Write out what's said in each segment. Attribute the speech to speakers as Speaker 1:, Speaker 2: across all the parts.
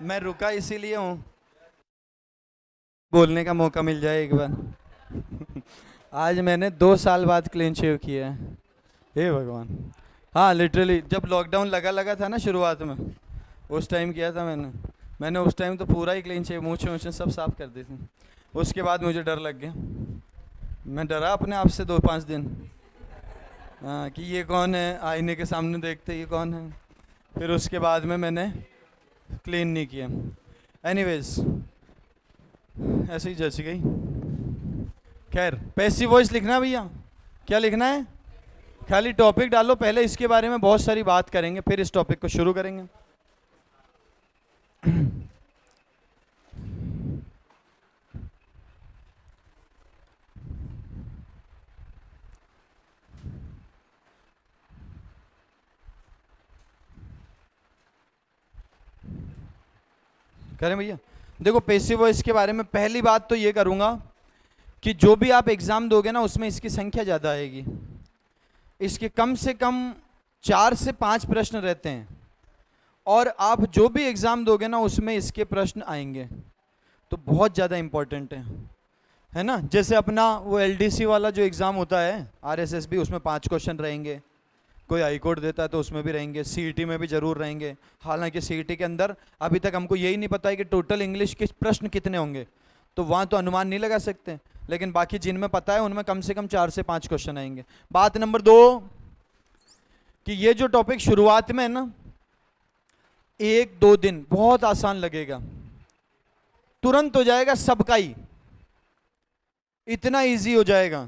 Speaker 1: मैं रुका इसीलिए हूँ, बोलने का मौका मिल जाए एक बार। आज मैंने 2 साल बाद क्लीन शेव किया है। हे भगवान। हाँ लिटरली जब लॉकडाउन लगा लगा था ना शुरुआत में, उस टाइम किया था मैंने। मैंने उस टाइम तो पूरा ही क्लीन शेव, मूछें वूछें सब साफ कर दी थी। उसके बाद मुझे डर लग गया। मैं डरा अपने आप से 2-5 दिन। हाँ कि ये कौन है, आईने के सामने देखते ये कौन है। फिर उसके बाद में मैंने क्लीन नहीं किया। एनीवेज ऐसे ही जच गई। खैर पैसिव वॉइस लिखना भैया, क्या लिखना है? खाली टॉपिक डालो, पहले इसके बारे में बहुत सारी बात करेंगे, फिर इस टॉपिक को शुरू करेंगे। करें भैया। देखो पैसिव वॉइस के बारे में पहली बात तो ये करूंगा कि जो भी आप एग्जाम दोगे ना उसमें इसकी संख्या ज़्यादा आएगी। इसके कम से कम 4 से 5 प्रश्न रहते हैं, और आप जो भी एग्जाम दोगे ना उसमें इसके प्रश्न आएंगे, तो बहुत ज़्यादा इंपॉर्टेंट है ना। जैसे अपना वो एलडीसी वाला जो एग्ज़ाम होता है आरएसएसबी, उसमें 5 क्वेश्चन रहेंगे। कोई हाई कोर्ट देता है तो उसमें भी रहेंगे, सीईटी में भी जरूर रहेंगे। हालांकि सीईटी के अंदर अभी तक हमको यही नहीं पता है कि टोटल इंग्लिश के प्रश्न कितने होंगे, तो वहाँ तो अनुमान नहीं लगा सकते। लेकिन बाकी जिनमें पता है उनमें कम से कम 4 से 5 क्वेश्चन आएंगे। बात नंबर 2 कि ये जो टॉपिक शुरुआत में है ना, 1-2 दिन बहुत आसान लगेगा, तुरंत हो जाएगा सबका ही, इतना इजी हो जाएगा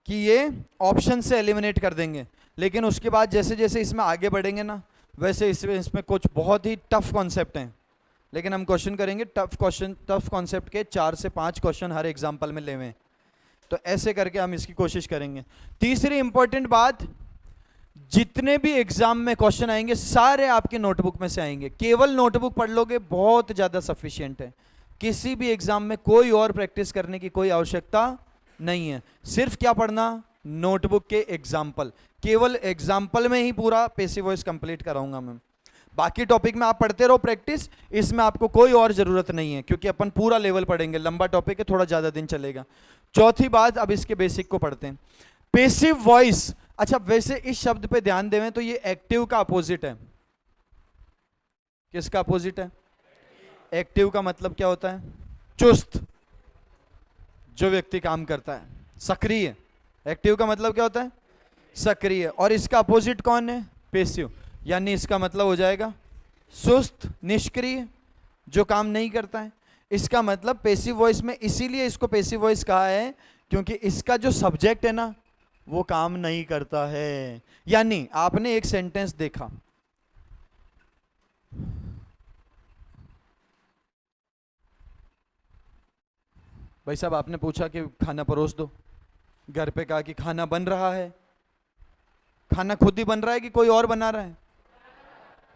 Speaker 1: कि ये ऑप्शन से एलिमिनेट कर देंगे। लेकिन उसके बाद जैसे जैसे इसमें आगे बढ़ेंगे ना, वैसे इसमें कुछ बहुत ही टफ कॉन्सेप्ट हैं। लेकिन हम क्वेश्चन करेंगे टफ कॉन्सेप्ट के 4 से 5 क्वेश्चन हर एग्जाम्पल में लेवे, तो ऐसे करके हम इसकी कोशिश करेंगे। तीसरी इंपॉर्टेंट बात, जितने भी एग्जाम में क्वेश्चन आएंगे सारे आपके नोटबुक में से आएंगे। केवल नोटबुक पढ़ लोगे बहुत ज़्यादा सफिशियंट है। किसी भी एग्जाम में कोई और प्रैक्टिस करने की कोई आवश्यकता नहीं है। सिर्फ क्या पढ़ना, नोटबुक के एग्जाम्पल, केवल एग्जाम्पल में ही पूरा पैसिव वॉइस कंप्लीट कराऊंगा मैं। बाकी टॉपिक में आप पढ़ते रहो प्रैक्टिस, इसमें आपको कोई और ज़रूरत नहीं है, क्योंकि अपन पूरा लेवल पढ़ेंगे। लंबा टॉपिक है, थोड़ा ज़्यादा दिन चलेगा। चौथी बात, अब इसके बेसिक को पढ़ते हैं। पैसिव वॉइस, अच्छा वैसे इस शब्द पे ध्यान देवें तो ये एक्टिव का अपोजिट है। किसका अपोजिट है? एक्टिव का मतलब क्या होता है? चुस्त, जो व्यक्ति काम करता है, सक्रिय। एक्टिव का मतलब क्या होता है? सक्रिय। और इसका अपोजिट कौन है? पैसिव। यानी इसका मतलब हो जाएगा सुस्त, निष्क्रिय, जो काम नहीं करता है। इसका मतलब पैसिव वॉइस में, इसीलिए इसको पैसिव वॉइस कहा है क्योंकि इसका जो सब्जेक्ट है ना वो काम नहीं करता है। यानी आपने एक सेंटेंस देखा, भाई साहब आपने पूछा कि खाना परोस दो, घर पे कहा कि खाना बन रहा है। खाना खुद ही बन रहा है कि कोई और बना रहा है?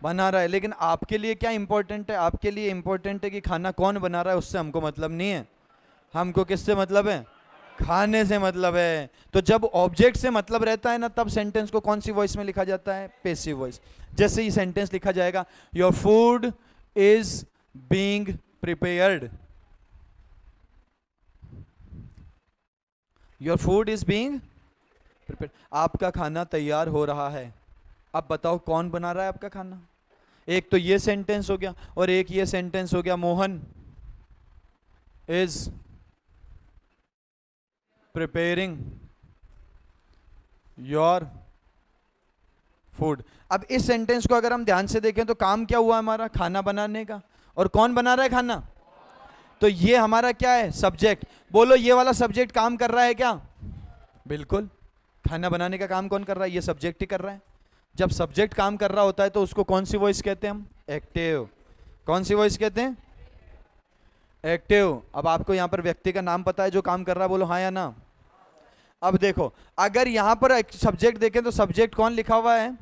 Speaker 1: बना रहा है। लेकिन आपके लिए क्या इंपॉर्टेंट है? आपके लिए इंपॉर्टेंट है कि खाना कौन बना रहा है, उससे हमको मतलब नहीं है। हमको किससे मतलब है? खाने से मतलब है। तो जब ऑब्जेक्ट से मतलब रहता है ना, तब सेंटेंस को कौन सी वॉइस में लिखा जाता है? Passive voice. जैसे ही सेंटेंस लिखा जाएगा, your food is being prepared, your food is being prepared, आपका खाना तैयार हो रहा है। अब बताओ कौन बना रहा है आपका खाना? एक तो ये सेंटेंस हो गया, और एक ये सेंटेंस हो गया, Mohan is preparing your food. अब इस सेंटेंस को अगर हम ध्यान से देखें तो काम क्या हुआ हमारा? खाना बनाने का। और कौन बना रहा है खाना? तो ये हमारा क्या है? सब्जेक्ट। बोलो ये वाला सब्जेक्ट काम कर रहा है क्या? बिल्कुल। खाना बनाने का काम कौन कर रहा है? ये सब्जेक्ट ही कर रहा है। जब सब्जेक्ट काम कर रहा होता है तो उसको कौन सी वॉइस कहते हैं हम? एक्टिव। कौन सी वॉइस कहते हैं? एक्टिव। अब आपको यहां पर व्यक्ति का नाम पता है जो काम कर रहा है? बोलो हाँ या ना। अब देखो, अगर यहां पर सब्जेक्ट देखें तो सब्जेक्ट कौन लिखा हुआ है?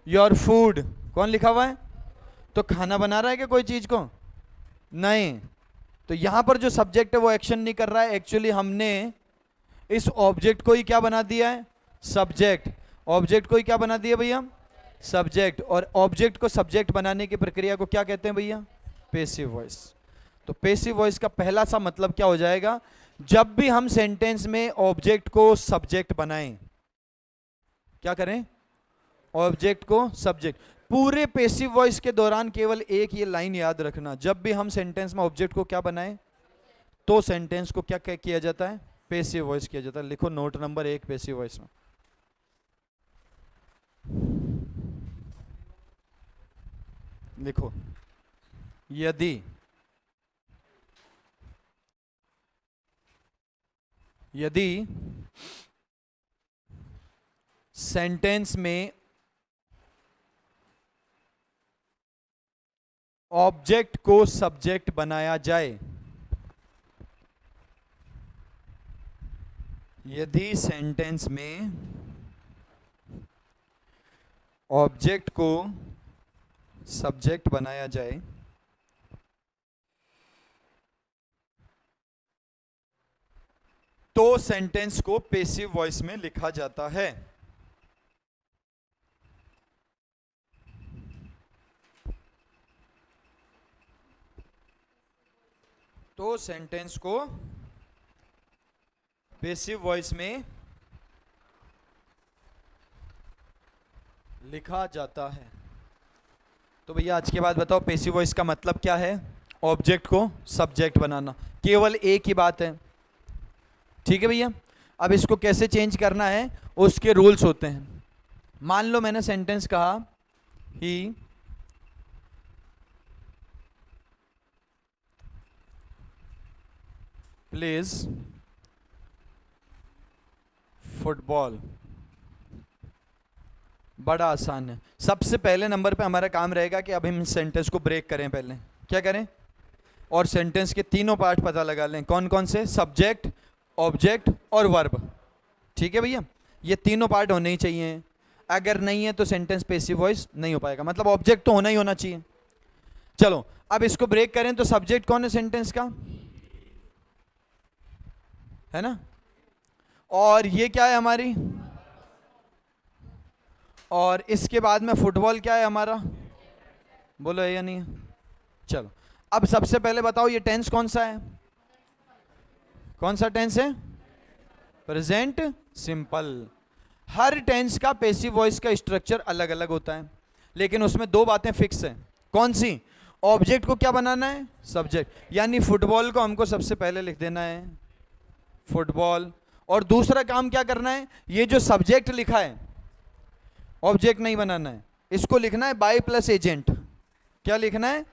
Speaker 1: Your food. कौन लिखा हुआ है? तो खाना बना रहा है क्या कोई चीज को? नहीं। तो यहां पर जो सब्जेक्ट है वो एक्शन नहीं कर रहा है। एक्चुअली हमने इस ऑब्जेक्ट को ही क्या बना दिया है? सब्जेक्ट। ऑब्जेक्ट को ही क्या बना दिया भैया? सब्जेक्ट, और ऑब्जेक्ट को सब्जेक्ट बनाने की प्रक्रिया को क्या कहते हैं भैया? Passive voice. तो पेसिव वॉइस का पहला सा मतलब क्या हो जाएगा? जब भी हम सेंटेंस में ऑब्जेक्ट को सब्जेक्ट बनाएं, क्या करें? ऑब्जेक्ट को सब्जेक्ट। पूरे पेसिव वॉइस के दौरान केवल एक ये लाइन याद रखना, जब भी हम सेंटेंस में ऑब्जेक्ट को क्या बनाएं तो सेंटेंस को क्या किया जाता है? पेसिव वॉइस किया जाता है। लिखो नोट नंबर 1 पेसिव वॉइस में। लिखो, यदि यदि सेंटेंस में ऑब्जेक्ट को सब्जेक्ट बनाया जाए, यदि सेंटेंस में ऑब्जेक्ट को सब्जेक्ट बनाया जाए तो सेंटेंस को पेसिव वॉइस में लिखा जाता है। तो सेंटेंस को पेसिव वॉइस में लिखा जाता है। तो भैया आज के बाद बताओ पेसिव वॉइस का मतलब क्या है? ऑब्जेक्ट को सब्जेक्ट बनाना, केवल एक ही बात है। ठीक है भैया। अब इसको कैसे चेंज करना है उसके रूल्स होते हैं। मान लो मैंने सेंटेंस कहा ही प्लेज फुटबॉल। बड़ा आसान है। सबसे पहले नंबर पे हमारा काम रहेगा कि अब हम सेंटेंस को ब्रेक करें। पहले क्या करें? और सेंटेंस के तीनों पार्ट पता लगा लें। कौन कौन से? सब्जेक्ट, ऑब्जेक्ट और वर्ब। ठीक है भैया, ये तीनों पार्ट होने ही चाहिए। अगर नहीं है तो सेंटेंस पेसिव वॉइस नहीं हो पाएगा। मतलब ऑब्जेक्ट तो होना ही होना चाहिए। चलो अब इसको ब्रेक करें तो सब्जेक्ट कौन है सेंटेंस का? है ना। और ये क्या है हमारी? और इसके बाद में फुटबॉल क्या है हमारा? बोलो है या नहीं है? चलो अब सबसे पहले बताओ ये टेंस कौन सा है? कौन सा टेंस है? Present simple. हर टेंस का पेसिव वॉइस का स्ट्रक्चर अलग अलग होता है, लेकिन उसमें दो बातें फिक्स हैं। कौन सी? ऑब्जेक्ट को क्या बनाना है? सब्जेक्ट। यानी फुटबॉल को हमको सबसे पहले लिख देना है फुटबॉल। और दूसरा काम क्या करना है? ये जो सब्जेक्ट लिखा है ऑब्जेक्ट नहीं बनाना है, इसको लिखना है बाय प्लस एजेंट। क्या लिखना है?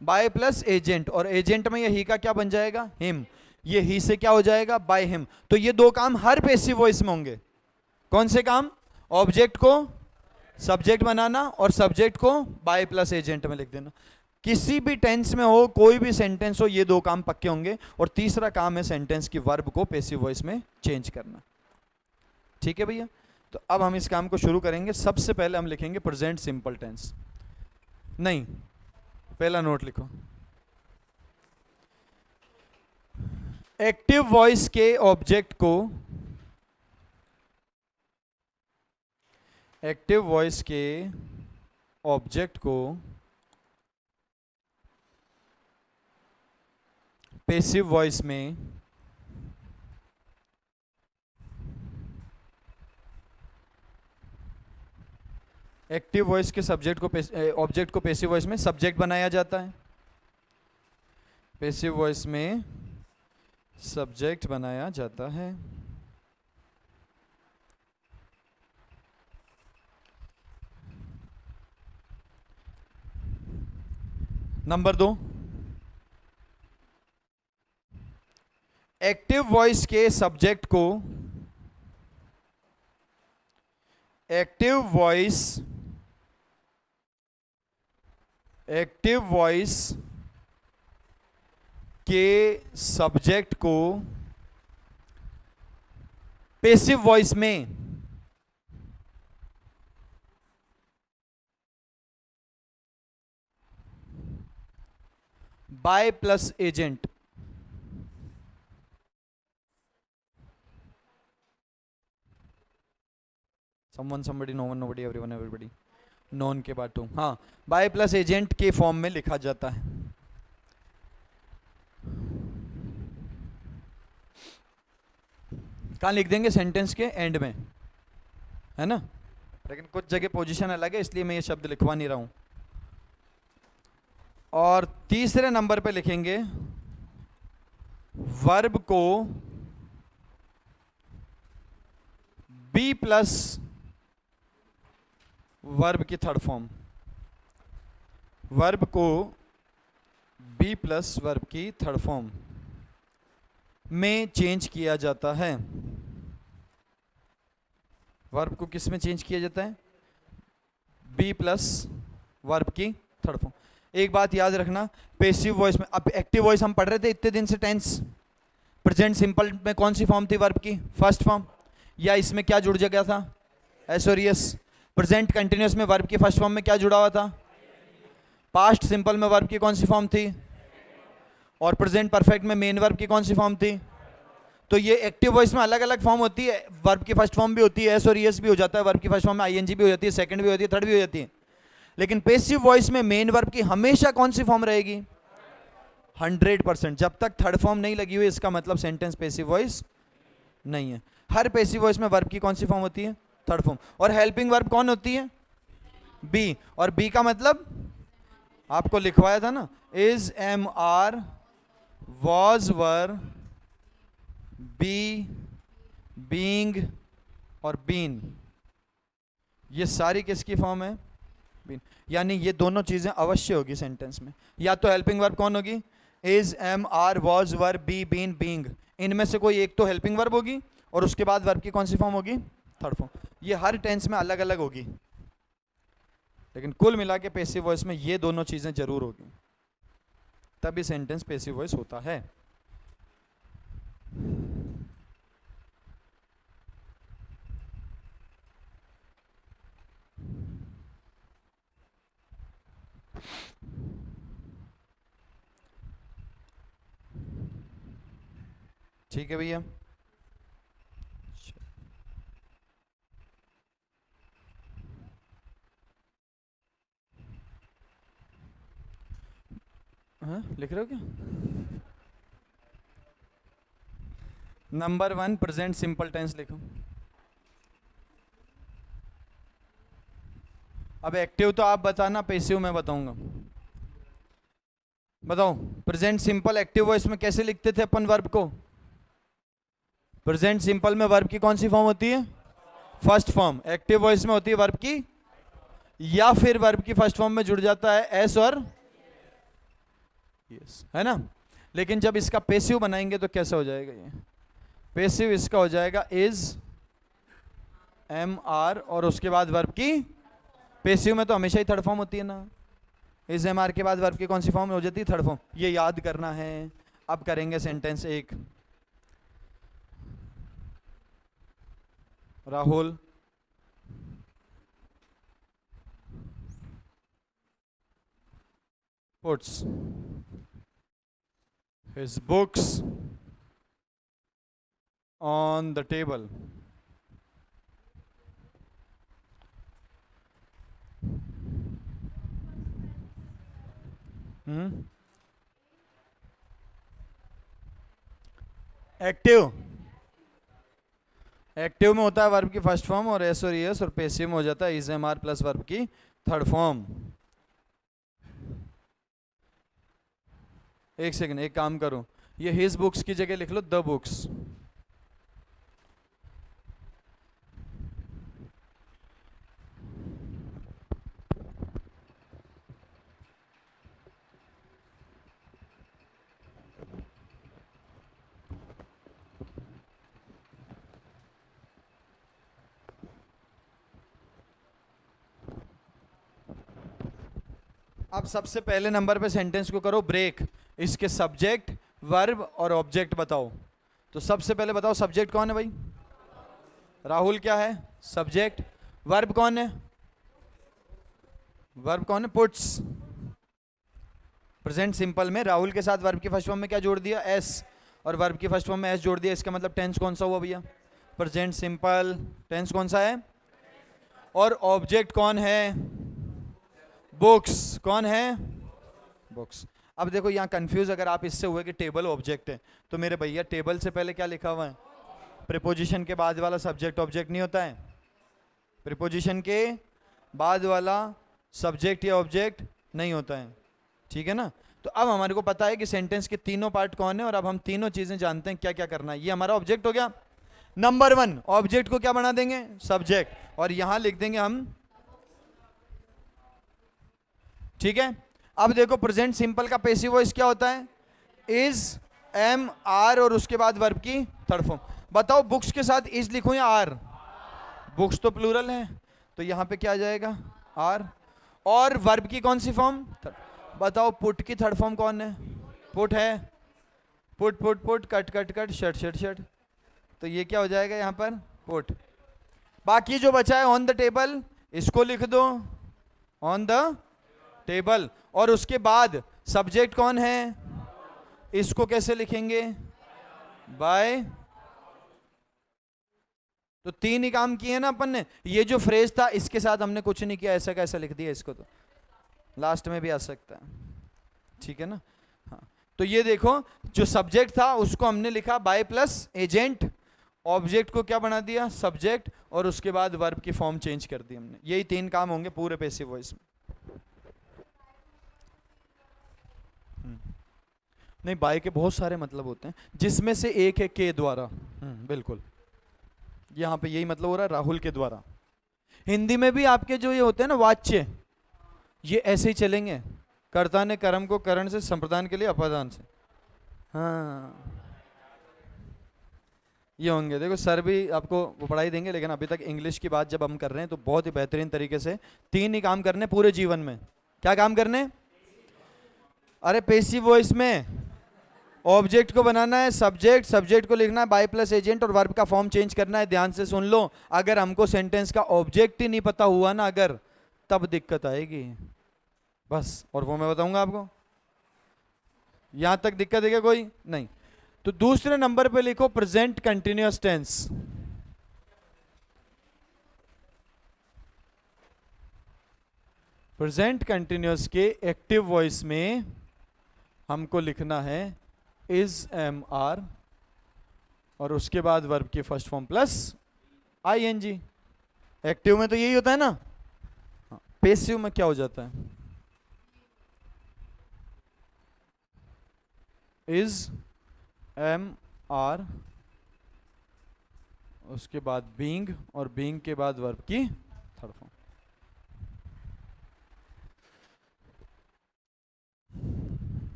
Speaker 1: By plus agent. और एजेंट में ये ही का क्या बन जाएगा? हिम। ये ही से क्या हो जाएगा? By him. तो ये दो काम हर पेसिव वॉइस में होंगे। कौन से काम? ऑब्जेक्ट को सब्जेक्ट बनाना और सब्जेक्ट को बाय प्लस एजेंट में लिख देना। किसी भी टेंस में हो, कोई भी सेंटेंस हो, ये दो काम पक्के होंगे। और तीसरा काम है सेंटेंस की वर्ब को पेसिव वॉइस में चेंज करना। ठीक है भैया। तो अब हम इस काम को शुरू करेंगे। सबसे पहले हम लिखेंगे प्रेजेंट सिंपल टेंस। नहीं, पहला नोट लिखो। एक्टिव वॉइस के ऑब्जेक्ट को, एक्टिव वॉइस के ऑब्जेक्ट को पेसिव वॉइस में एक्टिव वॉइस के सब्जेक्ट को ऑब्जेक्ट को पेसिव वॉइस में सब्जेक्ट बनाया जाता है। पेसिव वॉइस में सब्जेक्ट बनाया जाता है। नंबर 2, एक्टिव वॉइस के सब्जेक्ट को, एक्टिव वॉइस, एक्टिव वॉइस के सब्जेक्ट को पेसिव वॉइस में by plus agent, someone, somebody, no one, nobody, everyone, everybody, none के बाद टू, हाँ, बाय प्लस एजेंट के फॉर्म में लिखा जाता है। कहाँ लिख देंगे? सेंटेंस के एंड में, है ना, लेकिन कुछ जगह पोजीशन अलग है इसलिए मैं ये शब्द लिखवा नहीं रहा हूं। और तीसरे नंबर पे लिखेंगे वर्ब को बी प्लस वर्ब की थर्ड फॉर्म, वर्ब को बी प्लस वर्ब की थर्ड फॉर्म में चेंज किया जाता है। वर्ब को किस में चेंज किया जाता है? बी प्लस वर्ब की थर्ड फॉर्म। एक बात याद रखना, पैसिव वॉइस में, अब एक्टिव वॉइस हम पढ़ रहे थे इतने दिन से, टेंस प्रेजेंट सिंपल में कौन सी फॉर्म थी वर्ब की? First form. या इसमें क्या जुड़ गया था? एस और यस। प्रेजेंट कंटिन्यूअस में वर्ब की फर्स्ट फॉर्म में क्या जुड़ा हुआ था? पास्ट सिंपल में वर्ब की कौन सी फॉर्म थी? और प्रेजेंट परफेक्ट में मेन वर्ब की कौन सी फॉर्म थी? तो ये एक्टिव वॉइस में अलग अलग फॉर्म होती है, वर्ब की फर्स्ट फॉर्म भी होती है, एस और यस भी हो जाता है, वर्ब की फर्स्ट फॉर्म में आईएनजी भी हो जाती है, सेकंड भी होती है, थर्ड भी हो जाती है। लेकिन पैसिव वॉइस में मेन वर्ब की हमेशा कौन सी फॉर्म रहेगी? 100%। जब तक थर्ड फॉर्म नहीं लगी हुई इसका मतलब सेंटेंस पैसिव वॉइस नहीं है। हर पैसिव वॉइस में वर्ब की कौन सी फॉर्म होती है? Third form. और हेल्पिंग वर्ब कौन होती है? बी। और बी का मतलब आपको लिखवाया था ना, is, am, are, was, were, be, being और बीन, ये सारी किसकी फॉर्म है? बीन। यानी ये दोनों चीजें अवश्य होगी सेंटेंस में। या तो हेल्पिंग वर्ब कौन होगी? Is, am, are, was, were, be, been, being, इनमें से कोई एक तो हेल्पिंग वर्ब होगी और उसके बाद वर्ब की कौन सी फॉर्म होगी? Third form. ये हर टेंस में अलग अलग होगी, लेकिन कुल मिला के पैसिव वॉइस में ये दोनों चीजें जरूर होगी, तभी सेंटेंस पैसिव वॉइस होता है। ठीक है भैया। हाँ, लिख रहे हो क्या? नंबर 1 प्रेजेंट सिंपल टेंस लिखो। अब एक्टिव तो आप बताना, पैसिव मैं बताऊंगा। बताओ, प्रेजेंट सिंपल एक्टिव वॉइस में कैसे लिखते थे अपन वर्ब को? प्रेजेंट सिंपल में वर्ब की कौन सी फॉर्म होती है? First form. एक्टिव वॉइस में होती है वर्ब की, या फिर वर्ब की फर्स्ट फॉर्म में जुड़ जाता है एस और यस, है ना। लेकिन जब इसका पैसिव बनाएंगे तो कैसा हो जाएगा? ये पैसिव इसका हो जाएगा इज, एम, आर और उसके बाद वर्ब की। पैसिव में तो हमेशा ही थर्ड फॉर्म होती है ना, इज, एम, आर के बाद वर्ब की कौन सी फॉर्म हो जाती है? Third form. ये याद करना है। अब करेंगे सेंटेंस एक। Rahul puts his books on the table. Active, active में होता है वर्ब की फर्स्ट फॉर्म और एस और एस, और पैसिव में हो जाता है is, am, are plus verb की थर्ड फॉर्म। एक सेकंड, एक काम करो, ये हिज बुक्स की जगह लिख लो द बुक्स। अब सबसे पहले नंबर पे सेंटेंस को करो ब्रेक। इसके सब्जेक्ट, वर्ब और ऑब्जेक्ट बताओ। तो सबसे पहले बताओ सब्जेक्ट कौन है भाई? राहुल क्या है? सब्जेक्ट। वर्ब कौन है? वर्ब कौन है? पुट्स। प्रेजेंट सिंपल में राहुल के साथ वर्ब की फर्स्ट फॉर्म में क्या जोड़ दिया? एस। और वर्ब की फर्स्ट फॉर्म में एस जोड़ दिया, इसका मतलब टेंस कौन सा हुआ भैया? Present simple. टेंस कौन सा है? और ऑब्जेक्ट कौन है? बुक्स। कौन है? बुक्स। अब देखो यहाँ कंफ्यूज अगर आप इससे हुए कि टेबल ऑब्जेक्ट है, तो मेरे भैया टेबल से पहले क्या लिखा हुआ है? प्रीपोजिशन के बाद वाला सब्जेक्ट ऑब्जेक्ट नहीं होता है? प्रीपोजिशन के बाद वाला सब्जेक्ट या ऑब्जेक्ट नहीं होता है, ठीक है ना? तो अब हमारे को पता है कि सेंटेंस के तीनों पार्ट कौन है, और अब हम तीनों चीजें जानते हैं क्या क्या करना है। ये हमारा ऑब्जेक्ट हो गया। नंबर 1, ऑब्जेक्ट को क्या बना देंगे? सब्जेक्ट, और यहां लिख देंगे हम, ठीक है। अब देखो प्रेजेंट सिंपल का पैसिव वॉइस क्या होता है? इज, एम, आर, और उसके बाद वर्ब की थर्ड फॉर्म। बताओ बुक्स के साथ इज लिखूं या आर? बुक्स तो प्लूरल है, तो यहां पे क्या आ जाएगा? आर। और वर्ब की कौन सी फॉर्म? बताओ पुट की थर्ड फॉर्म कौन है? पुट है। Put put put, cut cut cut, shut shut shut, तो ये क्या हो जाएगा यहां पर? पुट। बाकी जो बचा है ऑन द टेबल, इसको लिख दो ऑन द टेबल, और उसके बाद सब्जेक्ट कौन है? इसको कैसे लिखेंगे? बाय। तो 3 ही काम किए ना अपन ने। ये जो फ्रेज था इसके साथ हमने कुछ नहीं किया, ऐसा कैसा लिख दिया इसको, तो लास्ट में भी आ सकता है, ठीक है ना? हाँ, तो ये देखो जो सब्जेक्ट था उसको हमने लिखा बाय प्लस एजेंट, ऑब्जेक्ट को क्या बना दिया? सब्जेक्ट, और उसके बाद वर्ब की फॉर्म चेंज कर दी हमने। यही 3 काम होंगे पूरे पैसिव वॉइस में। नहीं, बाय के बहुत सारे मतलब होते हैं, जिसमें से एक है के द्वारा। बिल्कुल, यहाँ पे यही मतलब हो रहा है, राहुल के द्वारा। हिंदी में भी आपके जो ये होते हैं ना वाच्य, ये ऐसे ही चलेंगे। कर्ता ने कर्म को करण से, संप्रदान के लिए अपादान से। हाँ, ये होंगे। देखो सर भी आपको वो पढ़ाई देंगे, लेकिन अभी तक इंग्लिश की बात जब हम कर रहे हैं तो बहुत ही बेहतरीन तरीके से 3 ही काम करने पूरे जीवन में। क्या काम करने? अरे पैसिव वॉइस में ऑब्जेक्ट को बनाना है सब्जेक्ट, सब्जेक्ट को लिखना है बाय प्लस एजेंट, और वर्ब का फॉर्म चेंज करना है। ध्यान से सुन लो, अगर हमको सेंटेंस का ऑब्जेक्ट ही नहीं पता हुआ ना अगर, तब दिक्कत आएगी बस, और वो मैं बताऊंगा आपको। यहां तक दिक्कत है क्या कोई? नहीं। तो दूसरे नंबर पे लिखो present continuous tense. Present continuous के एक्टिव वॉइस में हमको लिखना है इज, एम, आर, और उसके बाद वर्ब की first form plus ING. Active में तो यही होता है ना। पैसिव में क्या हो जाता है? इज, एम, आर, उसके बाद बीइंग, और बीइंग के बाद वर्ब की third form.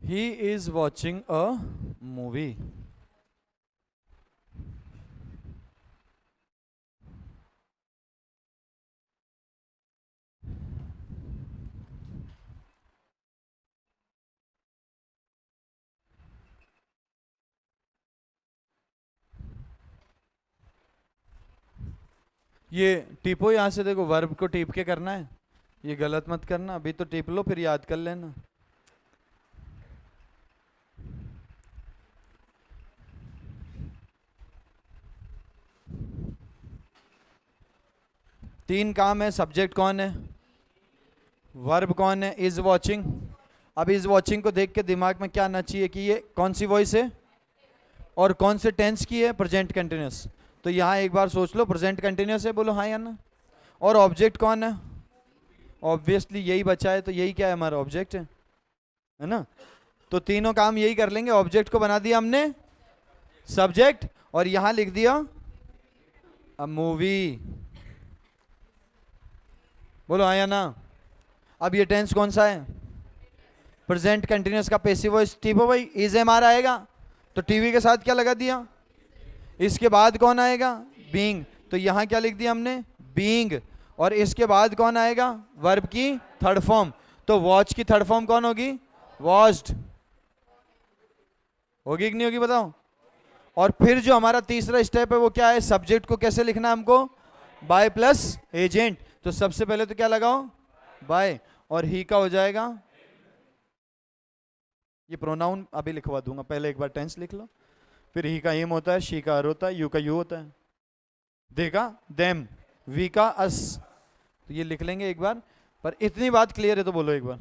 Speaker 1: He is watching a movie. ये टिपो यहां से, देखो वर्ब को टिप के करना है, ये गलत मत करना। अभी तो टिप लो फिर याद कर लेना। तीन काम है। सब्जेक्ट कौन है? वर्ब कौन है? Is watching. अब इज वॉचिंग को देख के दिमाग में क्या आना चाहिए कि ये कौन सी वॉइस है और कौन से टेंस की है? Present continuous. तो यहाँ एक बार सोच लो, प्रेजेंट कंटिन्यूअस है, बोलो हाँ या ना। और ऑब्जेक्ट कौन है? ऑब्वियसली यही बचा है, तो यही क्या है? हमारा ऑब्जेक्ट है ना। तो तीनों काम यही कर लेंगे। ऑब्जेक्ट को बना दिया हमने सब्जेक्ट, और यहां लिख दिया अ मूवी। बोलो हाँ या ना। अब ये टेंस कौन सा है? प्रेजेंट कंटिन्यूअस का पैसिव वॉइस टीपो भाई। इज, एम, आर आएगा तो टीवी के साथ क्या लगा दिया? इसके बाद कौन आएगा? बीइंग। तो यहां क्या लिख दिया हमने? बीइंग। और इसके बाद कौन आएगा? वर्ब की थर्ड फॉर्म। तो वॉच की थर्ड फॉर्म कौन होगी? वॉच्ड। होगी कि नहीं होगी बताओ। और फिर जो हमारा तीसरा स्टेप है वो क्या है? सब्जेक्ट को कैसे लिखना है हमको? बाय प्लस एजेंट, तो सबसे पहले तो क्या लगाओ, बाय, और ही का हो जाएगा, ये प्रोनाउन अभी लिखवा दूंगा, पहले एक बार टेंस लिख लो, फिर ही का एम होता है, शी का अर होता है, यू का यू होता है, दे का देम, वी का अस, तो ये लिख लेंगे एक बार। पर इतनी बात क्लियर है तो बोलो एक बार,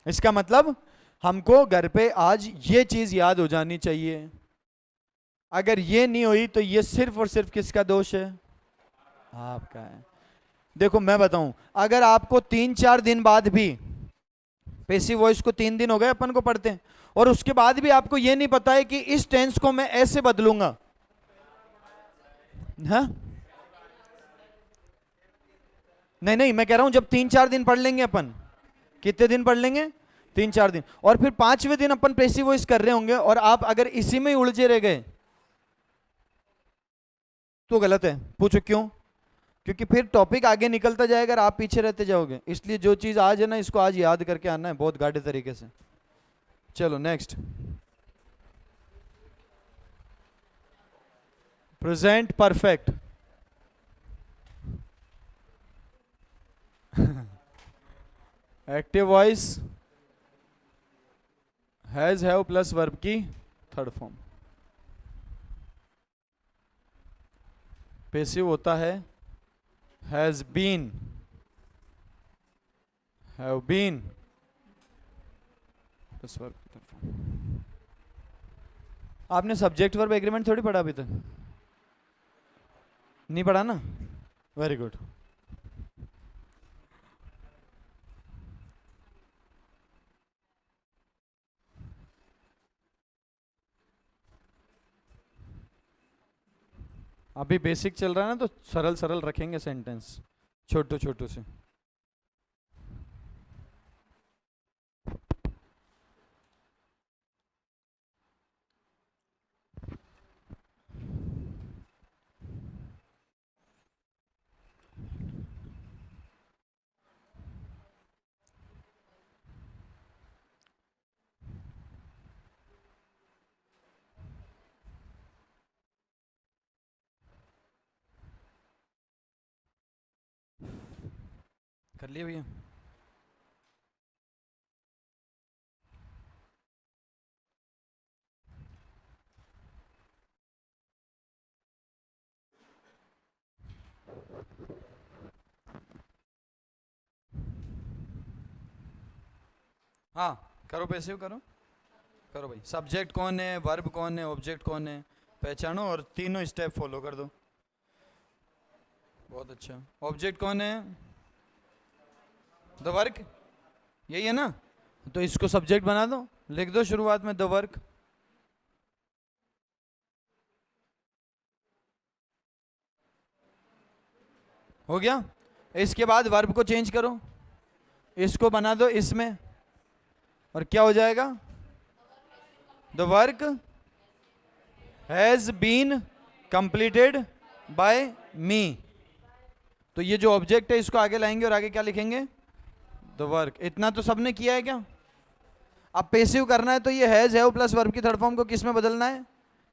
Speaker 1: इसका मतलब हमको घर पे आज ये चीज याद हो जानी चाहिए, अगर ये नहीं हुई तो ये सिर्फ और सिर्फ किसका दोष है, आपका है। देखो मैं बताऊं, अगर आपको 3-4 दिन बाद भी, पैसिव वॉइस को 3 दिन हो गए अपन को पढ़ते हैं, और उसके बाद भी आपको ये नहीं पता है कि इस टेंस को मैं ऐसे बदलूंगा, हाँ नहीं नहीं, मैं कह रहा हूं जब 3-4 दिन पढ़ लेंगे अपन, कितने दिन पढ़ लेंगे, 3-4 दिन, और फिर 5वें दिन अपन पैसिव वॉइस कर रहे होंगे और आप अगर इसी में ही उलझे रह गए तो गलत है। पूछो क्यों, क्योंकि फिर टॉपिक आगे निकलता जाएगा और आप पीछे रहते जाओगे, इसलिए जो चीज आज है ना, इसको आज याद करके आना है बहुत गाढ़े तरीके से। चलो next, present perfect. Active voice has have plus verb की थर्ड फॉर्म, पैसिव होता है has been, have been plus verb की थर्ड फॉर्म। आपने सब्जेक्ट वर्ब एग्रीमेंट थोड़ी पढ़ा अभी तक, नहीं पढ़ा ना, वेरी गुड। अभी बेसिक चल रहा है ना, तो सरल सरल रखेंगे सेंटेंस, छोटू छोटू से। कर लिए भैया, हाँ करो, पैसिव करो, करो भाई। सब्जेक्ट कौन है, वर्ब कौन है, ऑब्जेक्ट कौन है, पहचानो और तीनों स्टेप फॉलो कर दो, बहुत अच्छा। ऑब्जेक्ट कौन है, द वर्क, यही है ना, तो इसको सब्जेक्ट बना दो, लिख दो शुरुआत में द वर्क, हो गया। इसके बाद वर्ब को चेंज करो, इसको बना दो इसमें, और क्या हो जाएगा, the work has been completed by me, तो ये जो ऑब्जेक्ट है इसको आगे लाएंगे और आगे क्या लिखेंगे, द वर्क। इतना तो सबने किया है क्या, अब पैसिव करना है तो ये हैज हैव प्लस वर्ब की थर्ड फॉर्म को किस में बदलना है,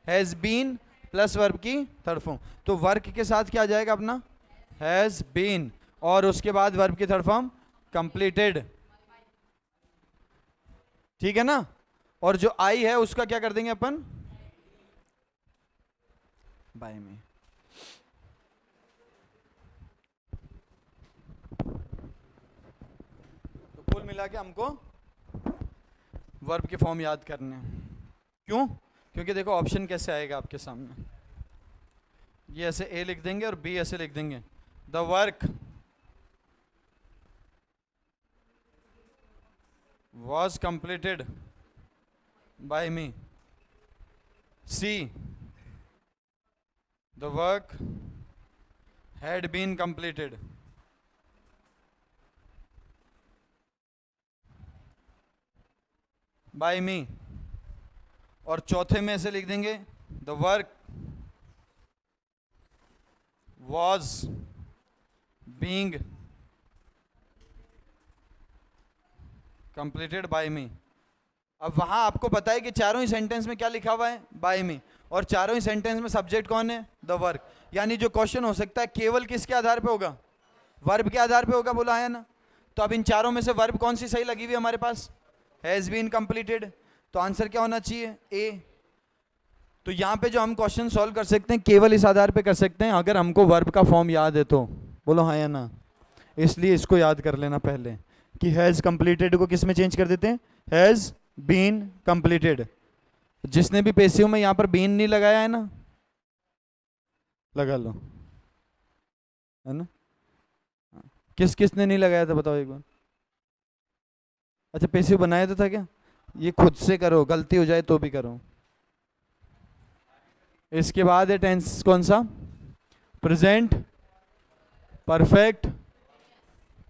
Speaker 1: हैज बीन प्लस वर्ब की थर्ड फॉर्म, तो वर्क के साथ क्या आ जाएगा अपना, हैज बीन, और उसके बाद वर्ब की थर्ड फॉर्म कंप्लीटेड, ठीक है ना। और जो आई है उसका क्या कर देंगे अपन, बाय में। तो कुल मिला के हमको वर्ब के फॉर्म याद करने हैं, क्यों, क्योंकि देखो ऑप्शन कैसे आएगा आपके सामने, ये ऐसे ए लिख देंगे और बी ऐसे लिख देंगे, the work was completed by me, C, the work had been completed by me, और चौथे में ऐसे लिख देंगे, the work was being completed by me. अब वहां आपको पता है कि चारों ही सेंटेंस में क्या लिखा हुआ है, बाय मी, और चारों ही सेंटेंस में सब्जेक्ट कौन है? The work. यानी जो क्वेश्चन हो सकता है केवल किसके आधार पे होगा? वर्ब के आधार पे होगा, बोला है ना। तो अब इन चारों में से वर्ब कौन सी सही लगी हुई है हमारे पास? Has been completed. तो आंसर क्या होना चाहिए? ए। तो यहाँ पे जो हम क्वेश्चन सॉल्व कर सकते हैं केवल इस आधार पे कर सकते हैं अगर हमको वर्ब का फॉर्म याद है तो। बोलो हाँ या ना। इसलिए इसको याद कर लेना पहले कि हैज कंप्लीटेड को किस में चेंज कर देते हैं? Has been completed. जिसने भी पेसिव में यहाँ पर बीन नहीं लगाया है ना, लगा लो, है ना। किस किसने नहीं लगाया था बताओ एक बार। अच्छा पेसिव बनाया तो था क्या? ये खुद से करो, गलती हो जाए तो भी करो। इसके बाद है टेंस कौन सा? Present perfect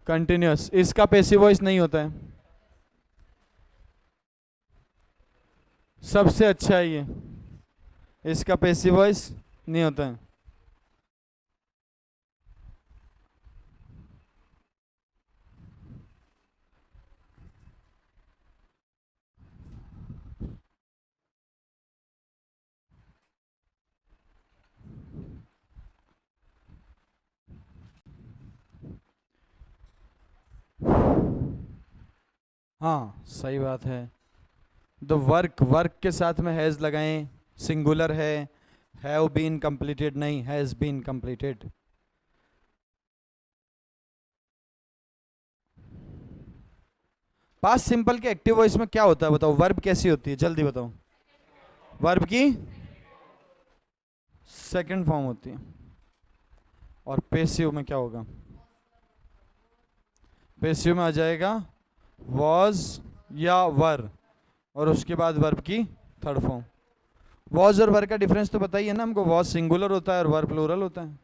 Speaker 1: continuous. इसका पेसिव वॉइस नहीं होता है। सबसे अच्छा है ये, इसका पेसिव वॉइस नहीं होता है। हाँ सही बात है। द वर्क, वर्क के साथ में हैज लगाएं, सिंगुलर है। हैव बीन कंप्लीटेड नहीं, has been completed. Past simple के एक्टिव वॉइस में क्या होता है बताओ? वर्ब कैसी होती है जल्दी बताओ। वर्ब की सेकंड फॉर्म होती है। और पेसिव में क्या होगा? पेसिव में आ जाएगा वॉज या वर, और उसके बाद वर्ब की थर्ड फॉर्म। वॉज और वर्ब का डिफरेंस तो बताइए ना हमको। वॉज सिंगुलर होता है और वर्ब प्लूरल होता है।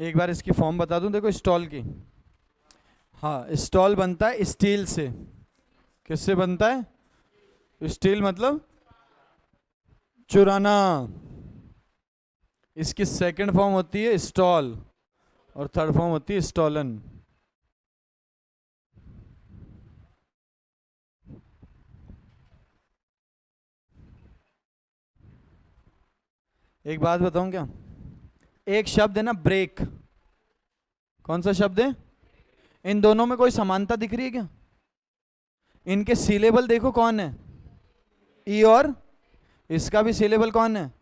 Speaker 1: एक बार इसकी फॉर्म बता दूं, देखो स्टॉल की। हाँ स्टॉल बनता है स्टील से। किससे बनता है? स्टील मतलब चुराना। इसकी सेकंड फॉर्म होती है स्टॉल और थर्ड फॉर्म होती है स्टॉलन। एक बात बताऊं क्या? एक शब्द है ना ब्रेक, कौन सा शब्द है? इन दोनों में कोई समानता दिख रही है क्या? इनके सिलेबल देखो कौन है? ई और इसका भी सिलेबल कौन है?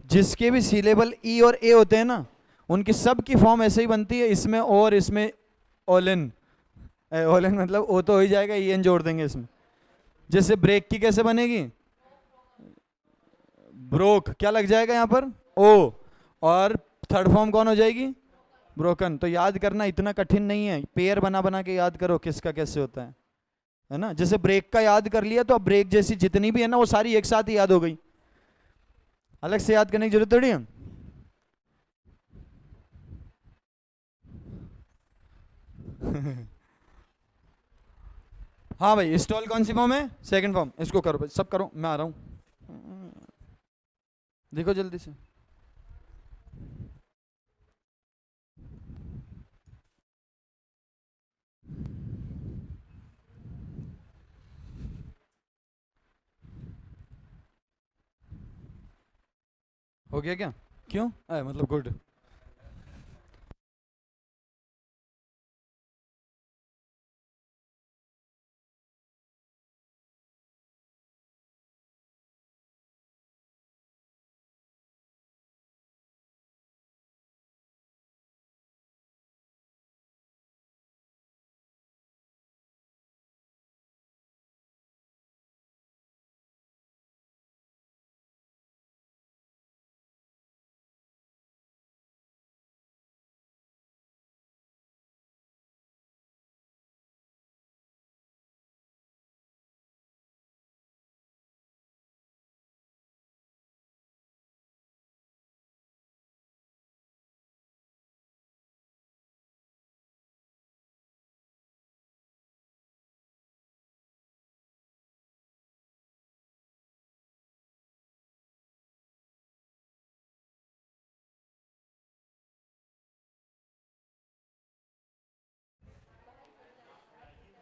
Speaker 1: जिसके भी सिलेबल ई और ए होते हैं ना, उनकी सब की फॉर्म ऐसे ही बनती है। इसमें और इसमें ओलन। ओलन मतलब ओ तो हो ही जाएगा, ई एन जोड़ देंगे इसमें। जैसे ब्रेक की कैसे बनेगी? ब्रोक, क्या लग जाएगा यहाँ पर? ओ। और थर्ड फॉर्म कौन हो जाएगी? ब्रोकन। तो याद करना इतना कठिन नहीं है, पेयर बना बना के याद करो किसका कैसे होता है ना। जैसे ब्रेक का याद कर लिया तो अब ब्रेक जैसी जितनी भी है ना वो सारी एक साथ ही याद हो गई, अलग से याद करने की जरूरत थोड़ी है। हाँ भाई स्टॉल कौन सी फॉर्म है? Second form. इसको करो भाई, सब करो, मैं आ रहा हूँ। देखो जल्दी से। हो गया क्या? क्यों मतलब गुड।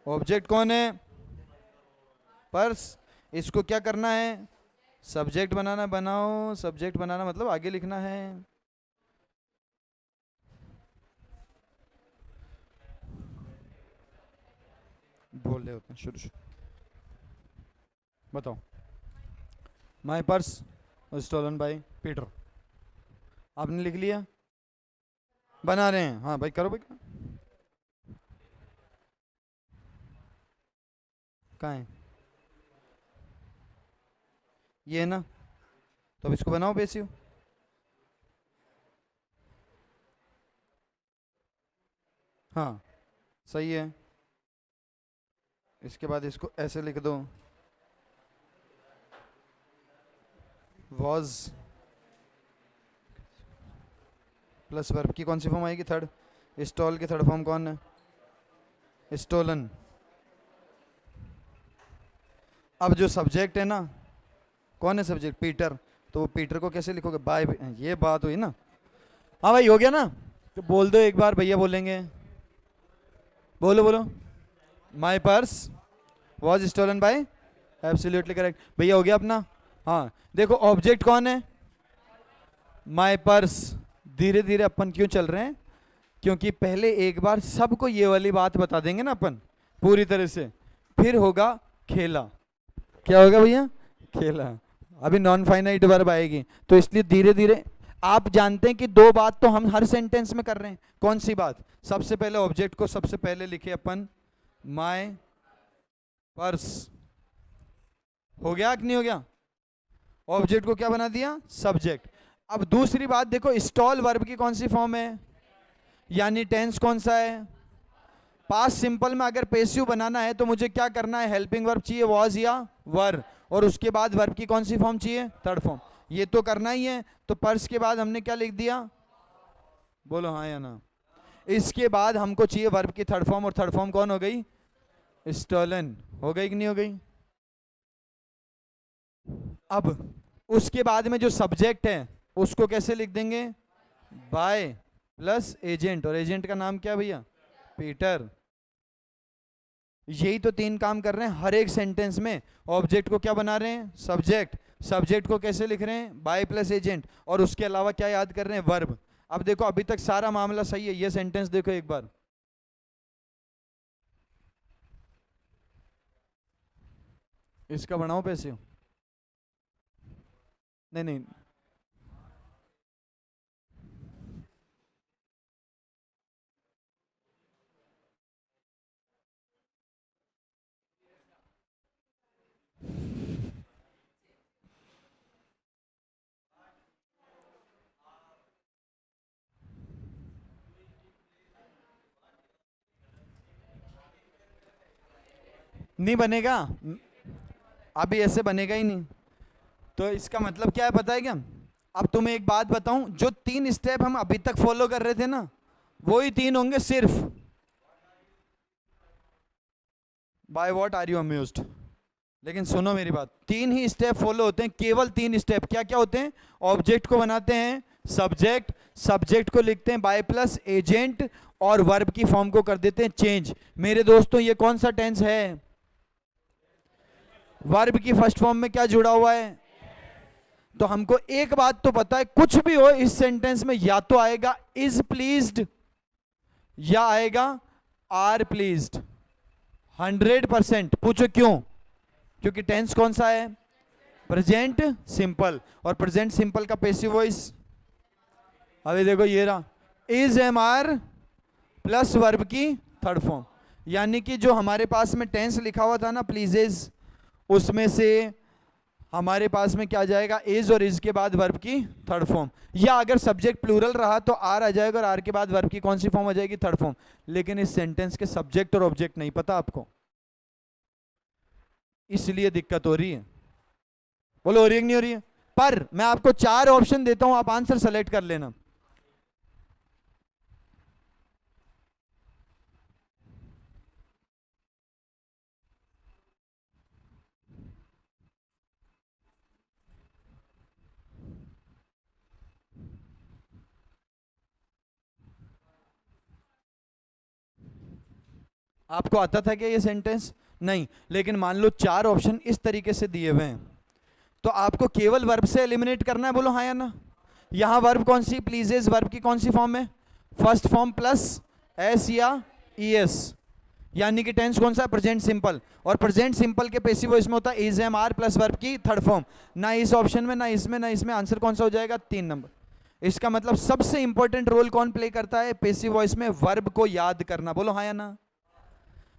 Speaker 1: ऑब्जेक्ट कौन है? पर्स। इसको क्या करना है? सब्जेक्ट बनाना। बनाओ, सब्जेक्ट बनाना मतलब आगे लिखना है। बोल रहे होते हैं शुरू शुरू। बताओ। My purse stolen by Peter. आपने लिख लिया? बना रहे हैं? हाँ भाई करो भाई। कहाँ है? ये है ना? तो अब इसको बनाओ पेसिव। हाँ सही है। इसके बाद इसको ऐसे लिख दो, वॉज प्लस वर्ब की कौन सी फॉर्म आएगी? थर्ड। स्टॉल की थर्ड फॉर्म कौन है? स्टोलन। अब जो सब्जेक्ट है ना, कौन है सब्जेक्ट? पीटर। तो वो पीटर को कैसे लिखोगे? बाय। ये बात हुई ना? हाँ भाई हो गया ना? तो बोल दो एक बार, भैया बोलेंगे। बोलो बोलो। My purse was stolen by. Absolutely correct भैया, हो गया अपना। हाँ देखो ऑब्जेक्ट कौन है? My purse. धीरे धीरे अपन क्यों चल रहे हैं? क्योंकि पहले एक बार सबको ये वाली बात बता देंगे ना अपन पूरी तरह से, फिर होगा खेला। क्या होगा भैया? खेला। अभी नॉन फाइनाइट वर्ब आएगी, तो इसलिए धीरे धीरे। आप जानते हैं कि दो बात तो हम हर सेंटेंस में कर रहे हैं। कौन सी बात? सबसे पहले ऑब्जेक्ट को सबसे पहले लिखे अपन, माय पर्स। हो गया कि नहीं हो गया? ऑब्जेक्ट को क्या बना दिया? सब्जेक्ट। अब दूसरी बात देखो, स्टॉल वर्ब की कौन सी फॉर्म है? यानी टेंस कौन सा है? पास्ट सिंपल में अगर पेसिव बनाना है तो मुझे क्या करना है? हेल्पिंग वर्ब चाहिए, वॉज या वर, और उसके बाद वर्ब की कौन सी फॉर्म चाहिए? Third form. ये तो करना ही है। तो पर्स के बाद हमने क्या लिख दिया? बोलो हाँ या ना। इसके बाद हमको चाहिए वर्ब की थर्ड फॉर्म, और थर्ड फॉर्म कौन हो गई? स्टोलन। हो गई कि नहीं हो गई? अब उसके बाद में जो सब्जेक्ट है उसको कैसे लिख देंगे? बाय प्लस एजेंट, और एजेंट का नाम क्या है भैया? पीटर। यही तो तीन काम कर रहे हैं हर एक सेंटेंस में। ऑब्जेक्ट को क्या बना रहे हैं? सब्जेक्ट। सब्जेक्ट को कैसे लिख रहे हैं? बाय प्लस एजेंट, और उसके अलावा क्या याद कर रहे हैं? वर्ब। अब देखो अभी तक सारा मामला सही है। ये सेंटेंस देखो एक बार। इसका बनाओ पैसे। नहीं नहीं, नहीं बनेगा। अभी ऐसे बनेगा ही नहीं। तो इसका मतलब क्या है पता है क्या? अब तुम्हें एक बात बताऊं, जो तीन स्टेप हम अभी तक फॉलो कर रहे थे ना, वो ही तीन होंगे सिर्फ। By what are you amused? लेकिन सुनो मेरी बात, तीन ही स्टेप फॉलो होते हैं, केवल तीन स्टेप। क्या क्या होते हैं? ऑब्जेक्ट को बनाते हैं सब्जेक्ट, सब्जेक्ट को लिखते हैं बाय प्लस एजेंट, और वर्ब की फॉर्म को कर देते हैं चेंज। मेरे दोस्तों ये कौन सा टेंस है? वर्ब की फर्स्ट फॉर्म में क्या जुड़ा हुआ है? तो हमको एक बात तो पता है, कुछ भी हो इस सेंटेंस में या तो आएगा इज प्लीज्ड या आएगा आर प्लीज्ड। 100%। पूछो क्यों? क्योंकि टेंस कौन सा है? प्रेजेंट सिंपल, और प्रेजेंट सिंपल का पैसिव वॉइस। अभी देखो ये रहा, is am are plus verb की थर्ड फॉर्म। यानी कि जो हमारे पास में टेंस लिखा हुआ था ना प्लीजेज, उसमें से हमारे पास में क्या जाएगा? इज, और इज के बाद वर्ब की थर्ड फॉर्म। या अगर सब्जेक्ट प्लूरल रहा तो आर आ जाएगा, और आर के बाद वर्ब की कौन सी फॉर्म आ जाएगी? Third form. लेकिन इस सेंटेंस के सब्जेक्ट और ऑब्जेक्ट नहीं पता आपको, इसलिए दिक्कत हो रही है। बोलो हो रही है कि नहीं हो रही है? पर मैं आपको चार ऑप्शन देता हूं, आप आंसर सेलेक्ट कर लेना। आपको आता था क्या ये सेंटेंस? नहीं। लेकिन मान लो 4 ऑप्शन इस तरीके से दिए हुए हैं, तो आपको केवल वर्ब से एलिमिनेट करना है, बोलो हाँ या ना। यहां वर्ब कौन सी, प्लीजेज वर्ब की कौन सी फॉर्म है? फर्स्ट फॉर्म प्लस एस या ईएस, यानी कि टेंस कौन सा? Present simple. और प्रेजेंट सिंपल के पैसिव वॉइस में होता है is am are plus verb की थर्ड फॉर्म। ना इस ऑप्शन में, ना इसमें, ना इसमें। आंसर कौन सा हो जाएगा? 3 नंबर। इसका मतलब सबसे इंपॉर्टेंट रोल कौन प्ले करता है पैसिव वॉइस में? वर्ब को याद करना, बोलो हाँ या ना।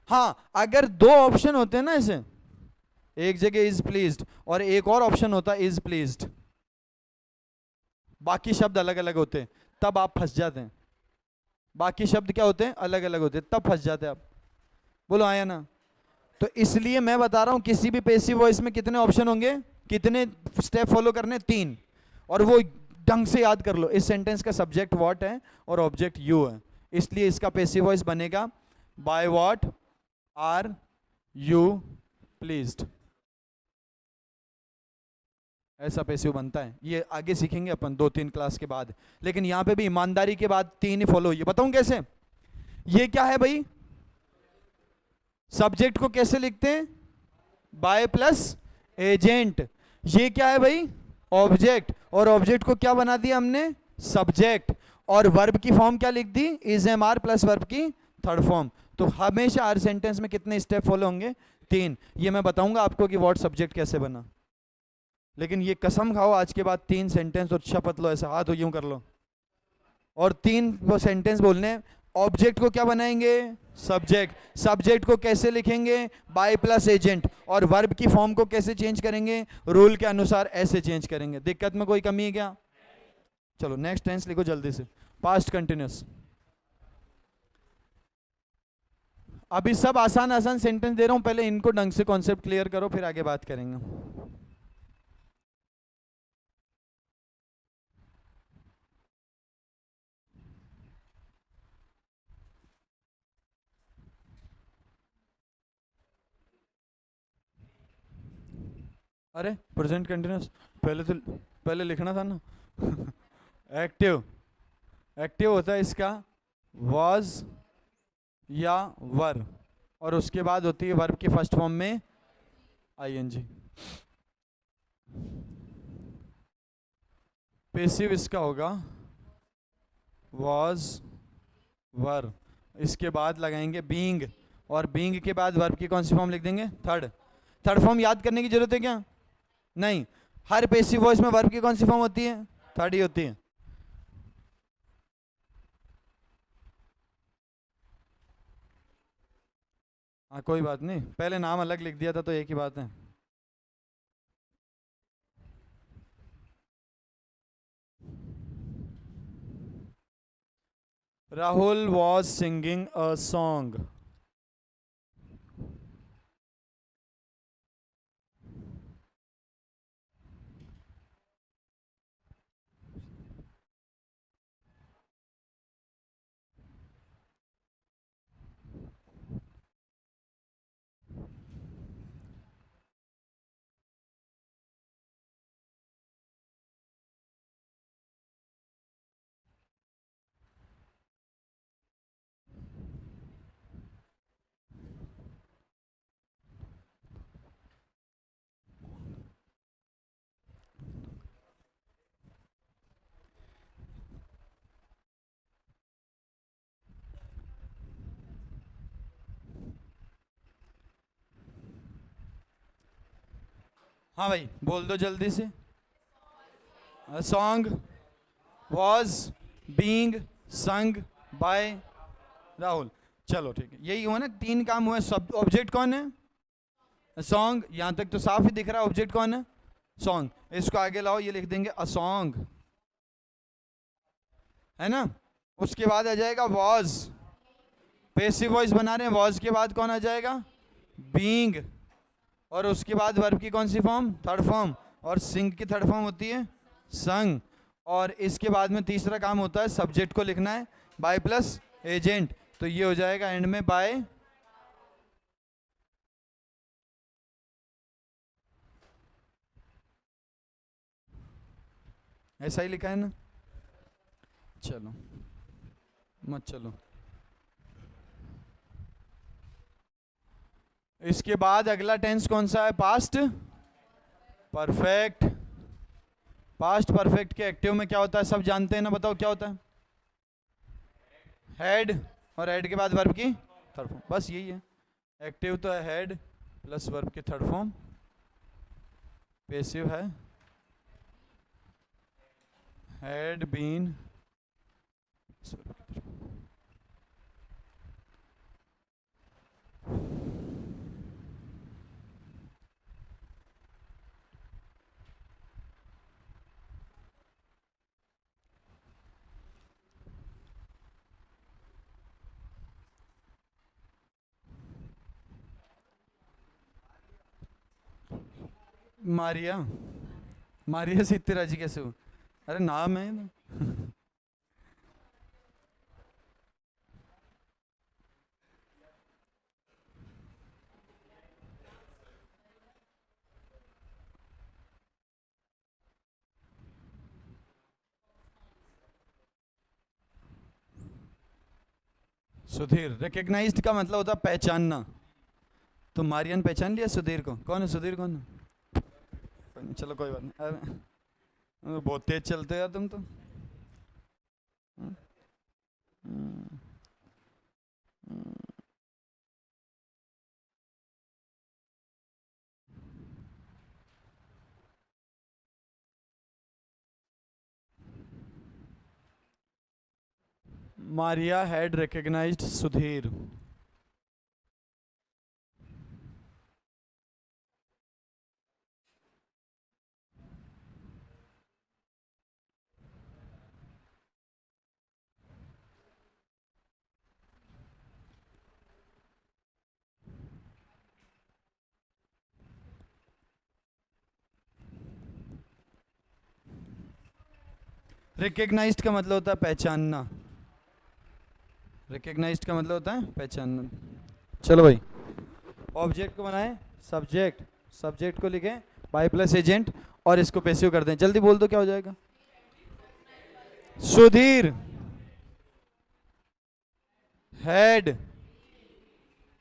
Speaker 1: हाँ, अगर 2 ऑप्शन होते हैं ना ऐसे, एक जगह इज प्लीज्ड और एक और ऑप्शन होता है इज प्लीज्ड, बाकी शब्द अलग अलग होते हैं, तब आप फंस जाते हैं। बाकी शब्द क्या होते हैं? अलग अलग होते हैं, तब फंस जाते हैं आप। बोलो आया ना। तो इसलिए मैं बता रहा हूं किसी भी पैसिव वॉइस में कितने ऑप्शन होंगे, कितने स्टेप फॉलो करने? 3। और वो ढंग से याद कर लो। इस सेंटेंस का सब्जेक्ट व्हाट है और ऑब्जेक्ट यू है, इसलिए इसका पैसिव वॉइस बनेगा by what are you pleased. ऐसा पैसिव बनता है। ये आगे सीखेंगे अपन 2-3 क्लास के बाद। लेकिन यहां पे भी ईमानदारी के बाद 3 ही फॉलो। ये बताऊं कैसे? ये क्या है भाई? सब्जेक्ट को कैसे लिखते हैं? By plus agent. ये क्या है भाई? ऑब्जेक्ट। और ऑब्जेक्ट को क्या बना दिया हमने? सब्जेक्ट। और वर्ब की फॉर्म क्या लिख दी? Is am are plus verb की थर्ड फॉर्म। तो हमेशा हर सेंटेंस में कितने स्टेप फॉलो होंगे? 3। ये मैं बताऊंगा आपको कि व्हाट सब्जेक्ट कैसे बना। लेकिन ये कसम खाओ आज के बाद 3 सेंटेंस और शपथ लो, ऐसा हाथ यूं कर लो, और 3 वो सेंटेंस बोलने। ऑब्जेक्ट को क्या बनाएंगे? सब्जेक्ट। सब्जेक्ट को कैसे लिखेंगे? By plus agent. और वर्ब की फॉर्म को कैसे चेंज करेंगे? रूल के अनुसार ऐसे चेंज करेंगे। दिक्कत में कोई कमी है क्या? चलो नेक्स्ट टेंस लिखो जल्दी से। Past continuous. अभी सब आसान आसान सेंटेंस दे रहा हूं, पहले इनको ढंग से कॉन्सेप्ट क्लियर करो, फिर आगे बात करेंगे। अरे प्रेजेंट कंटिन्यूस पहले लिखना था ना। एक्टिव। एक्टिव होता है इसका वाज या वर, और उसके बाद होती है वर्ब की फर्स्ट फॉर्म में आईएनजी। पैसिव इसका होगा वाज वर, इसके बाद लगाएंगे बीइंग, और बीइंग के बाद वर्ब की कौन सी फॉर्म लिख देंगे? थर्ड। थर्ड फॉर्म याद करने की जरूरत है क्या? नहीं। हर पैसिव वॉइस में वर्ब की कौन सी फॉर्म होती है? थर्ड ही होती है। हाँ कोई बात नहीं, पहले नाम अलग लिख दिया था तो एक ही बात है। Rahul was singing a song. हाँ भाई बोल दो जल्दी से। A song was being sung by Rahul. चलो ठीक है, यही हुआ ना, 3 काम हुए। सब ऑब्जेक्ट कौन है? सॉन्ग। यहां तक तो साफ ही दिख रहा है ऑब्जेक्ट कौन है? सॉन्ग। इसको आगे लाओ, ये लिख देंगे अ सॉन्ग, है ना। उसके बाद आ जाएगा वॉज, पैसिव वॉइस बना रहे हैं, वॉज के बाद कौन आ जाएगा? बीइंग। और उसके बाद वर्ब की कौन सी फॉर्म? Third form. और सिंग की थर्ड फॉर्म होती है संग। और इसके बाद में तीसरा काम होता है सब्जेक्ट को लिखना है बाय प्लस एजेंट, तो ये हो जाएगा एंड में बाय। ऐसा ही लिखा है ना। चलो मत चलो। इसके बाद अगला टेंस कौन सा है? Past perfect. पास्ट परफेक्ट के एक्टिव में क्या होता है सब जानते हैं ना, बताओ क्या होता है? हेड, और हेड के बाद वर्ब की थर्ड फॉर्म, बस यही है। एक्टिव तो है हेड प्लस वर्ब की थर्ड फॉर्म, पेसिव है हैड बीन। मारिया, मारिया से इतने राजी कैसे हो? अरे नाम है ना। सुधीर, रिकग्नाइज्ड का मतलब होता है पहचानना। तो मारियन पहचान लिया सुधीर को? कौन है सुधीर, कौन है? चलो कोई बात नहीं। अरे बहुत तेज चलते हो तुम तो। Maria had recognised Sudhir. Recognised का मतलब होता है पहचानना। रिकग्नाइज्ड का मतलब होता है पहचानना। चलो भाई, ऑब्जेक्ट को बनाएं सब्जेक्ट, सब्जेक्ट को लिखें बाय प्लस एजेंट और इसको पैसिव कर दें। जल्दी बोल दो क्या हो जाएगा? सुधीर हेड,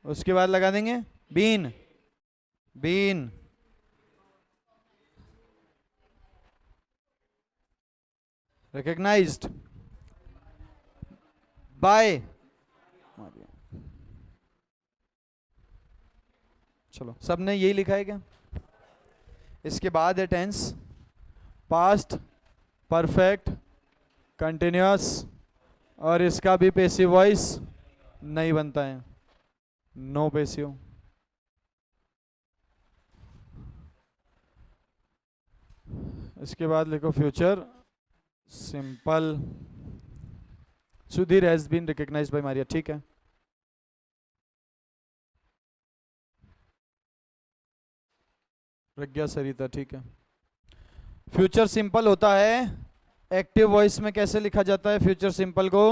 Speaker 1: उसके बाद लगा देंगे बीन, बीन रिकग्नाइज्ड बाय। चलो सबने यही लिखा है क्या? इसके बाद है टेंस पास्ट परफेक्ट कंटिन्यूअस, और इसका भी पैसिव वॉइस नहीं बनता है, नो पैसिव। इसके बाद लिखो future simple. Sudhir has been recognised by Maria, ठीक है। प्रज्ञा सरिता, ठीक है। फ्यूचर सिंपल होता है एक्टिव वॉइस में कैसे लिखा जाता है फ्यूचर सिंपल को?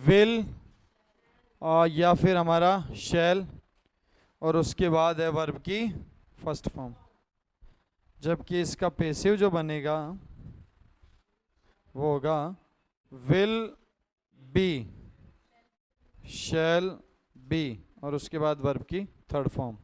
Speaker 1: विल या फिर हमारा शैल, और उसके बाद है वर्ब की फर्स्ट फॉर्म। जबकि इसका पैसिव जो बनेगा वो होगा विल बी, शैल बी, और उसके बाद वर्ब की थर्ड फॉर्म।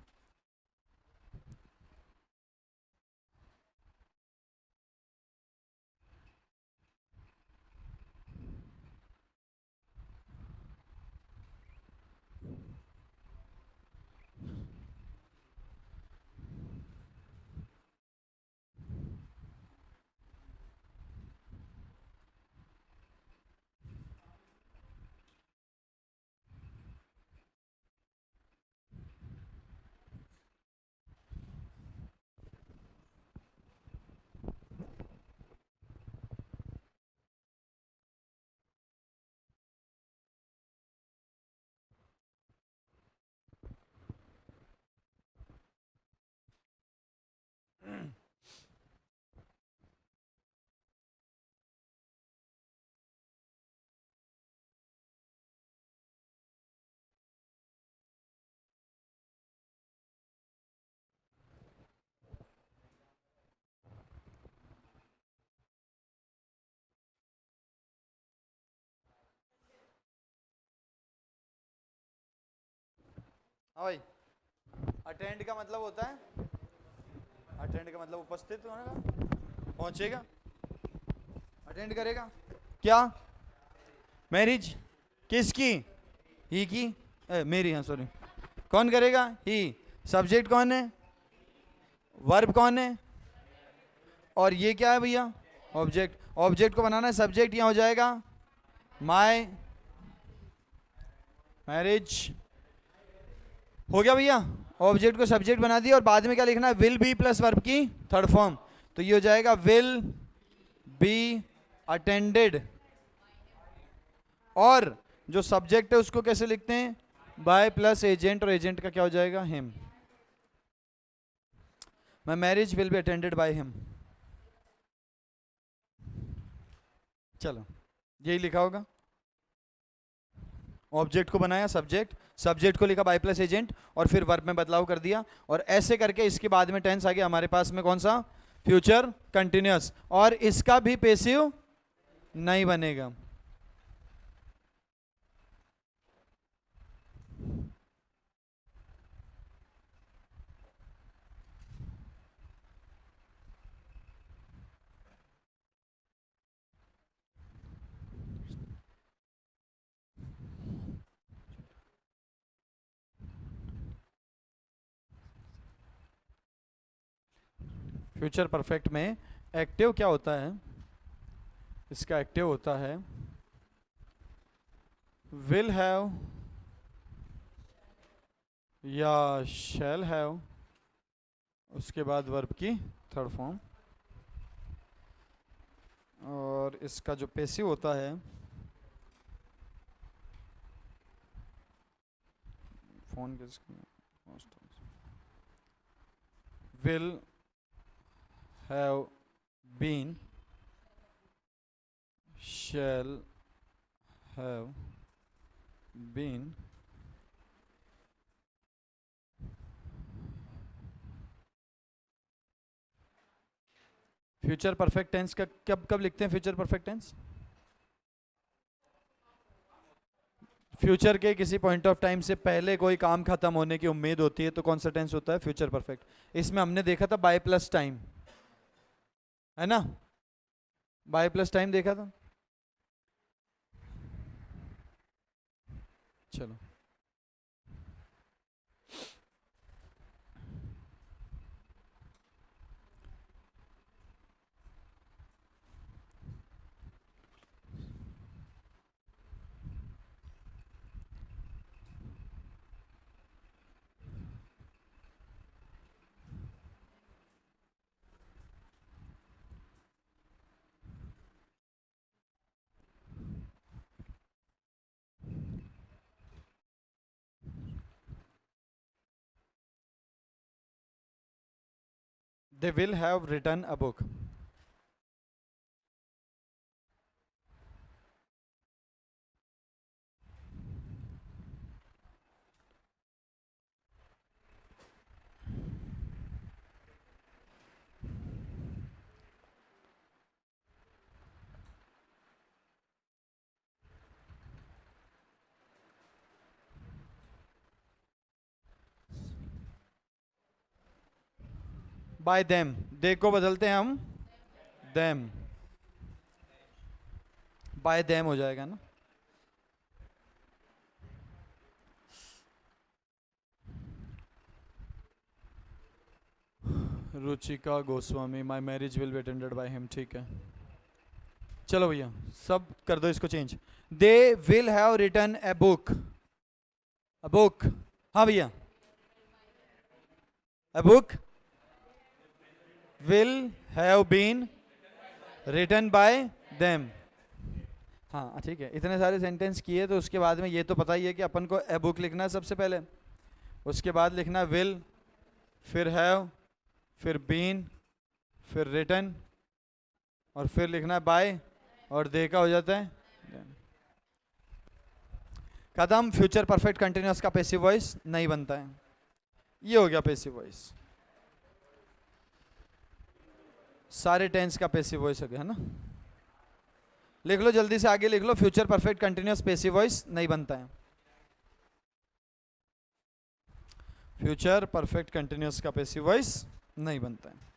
Speaker 1: हाँ भाई, अटेंड का मतलब होता है, अटेंड का मतलब उपस्थित होने का, पहुंचेगा, अटेंड करेगा। क्या? मैरिज किसकी? ही की, मेरी, हाँ सॉरी। कौन करेगा? ही। सब्जेक्ट कौन है? वर्ब कौन है? और ये क्या है भैया? ऑब्जेक्ट। ऑब्जेक्ट को बनाना है सब्जेक्ट, यहाँ हो जाएगा माय मैरिज। हो गया भैया, ऑब्जेक्ट को सब्जेक्ट बना दिया और बाद में क्या लिखना है? विल बी प्लस वर्ब की थर्ड फॉर्म, तो ये हो जाएगा विल बी अटेंडेड। और जो सब्जेक्ट है उसको कैसे लिखते हैं? बाय प्लस एजेंट, और एजेंट का क्या हो जाएगा? Him. My marriage will be attended by him. चलो यही लिखा होगा। ऑब्जेक्ट को बनाया सब्जेक्ट, सब्जेक्ट को लिखा बाय प्लस एजेंट, और फिर वर्ब में बदलाव कर दिया, और ऐसे करके इसके बाद में टेंस आ गया हमारे पास में कौन सा? Future continuous. और इसका भी पैसिव नहीं बनेगा। फ्यूचर परफेक्ट में एक्टिव क्या होता है? इसका एक्टिव होता है विल हैव या शैल हैव, उसके बाद वर्ब की थर्ड फॉर्म। और इसका जो पैसिव होता है, phone will have been, shall have been, future perfect tense का कब कब लिखते हैं? फ्यूचर परफेक्ट टेंस फ्यूचर के किसी पॉइंट ऑफ टाइम से पहले कोई काम खत्म होने की उम्मीद होती है, तो कौन सा टेंस होता है? Future perfect. इसमें हमने देखा था बाय प्लस टाइम, है ना? बाय प्लस टाइम देखा था। चलो they will have written a book. By them, they को बदलते हैं हम देम, बाय देम हो जाएगा ना। Ruchika Goswami, my marriage will be attended by him. ठीक है, चलो भैया सब कर दो इसको change. They will have written a book, a book, हाँ भैया, a book will have been written by them. हाँ ठीक है, इतने सारे सेंटेंस किए तो उसके बाद में ये तो पता ही है कि अपन को ए बुक लिखना है सबसे पहले, उसके बाद लिखना विल, फिर हैव, फिर बीन, फिर रिटन, और फिर लिखना है बाय, और दे का हो जाता है खत्म। फ्यूचर परफेक्ट कंटिन्यूअस का पैसिव वॉइस नहीं बनता है। ये हो गया पैसिव वॉइस, सारे टेंस का पैसिव वॉइस हो गया, है ना? लिख लो जल्दी से, आगे लिख लो। Future perfect continuous passive voice नहीं बनता है। फ्यूचर परफेक्ट कंटिन्यूस का पैसिव वॉइस नहीं बनता है।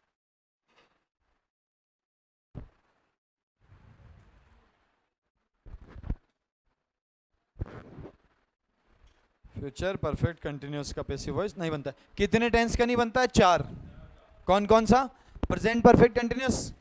Speaker 1: फ्यूचर परफेक्ट कंटिन्यूस का पैसिव वॉइस नहीं बनता है। कितने टेंस का नहीं बनता है? 4। कौन कौन सा? Present perfect continuous,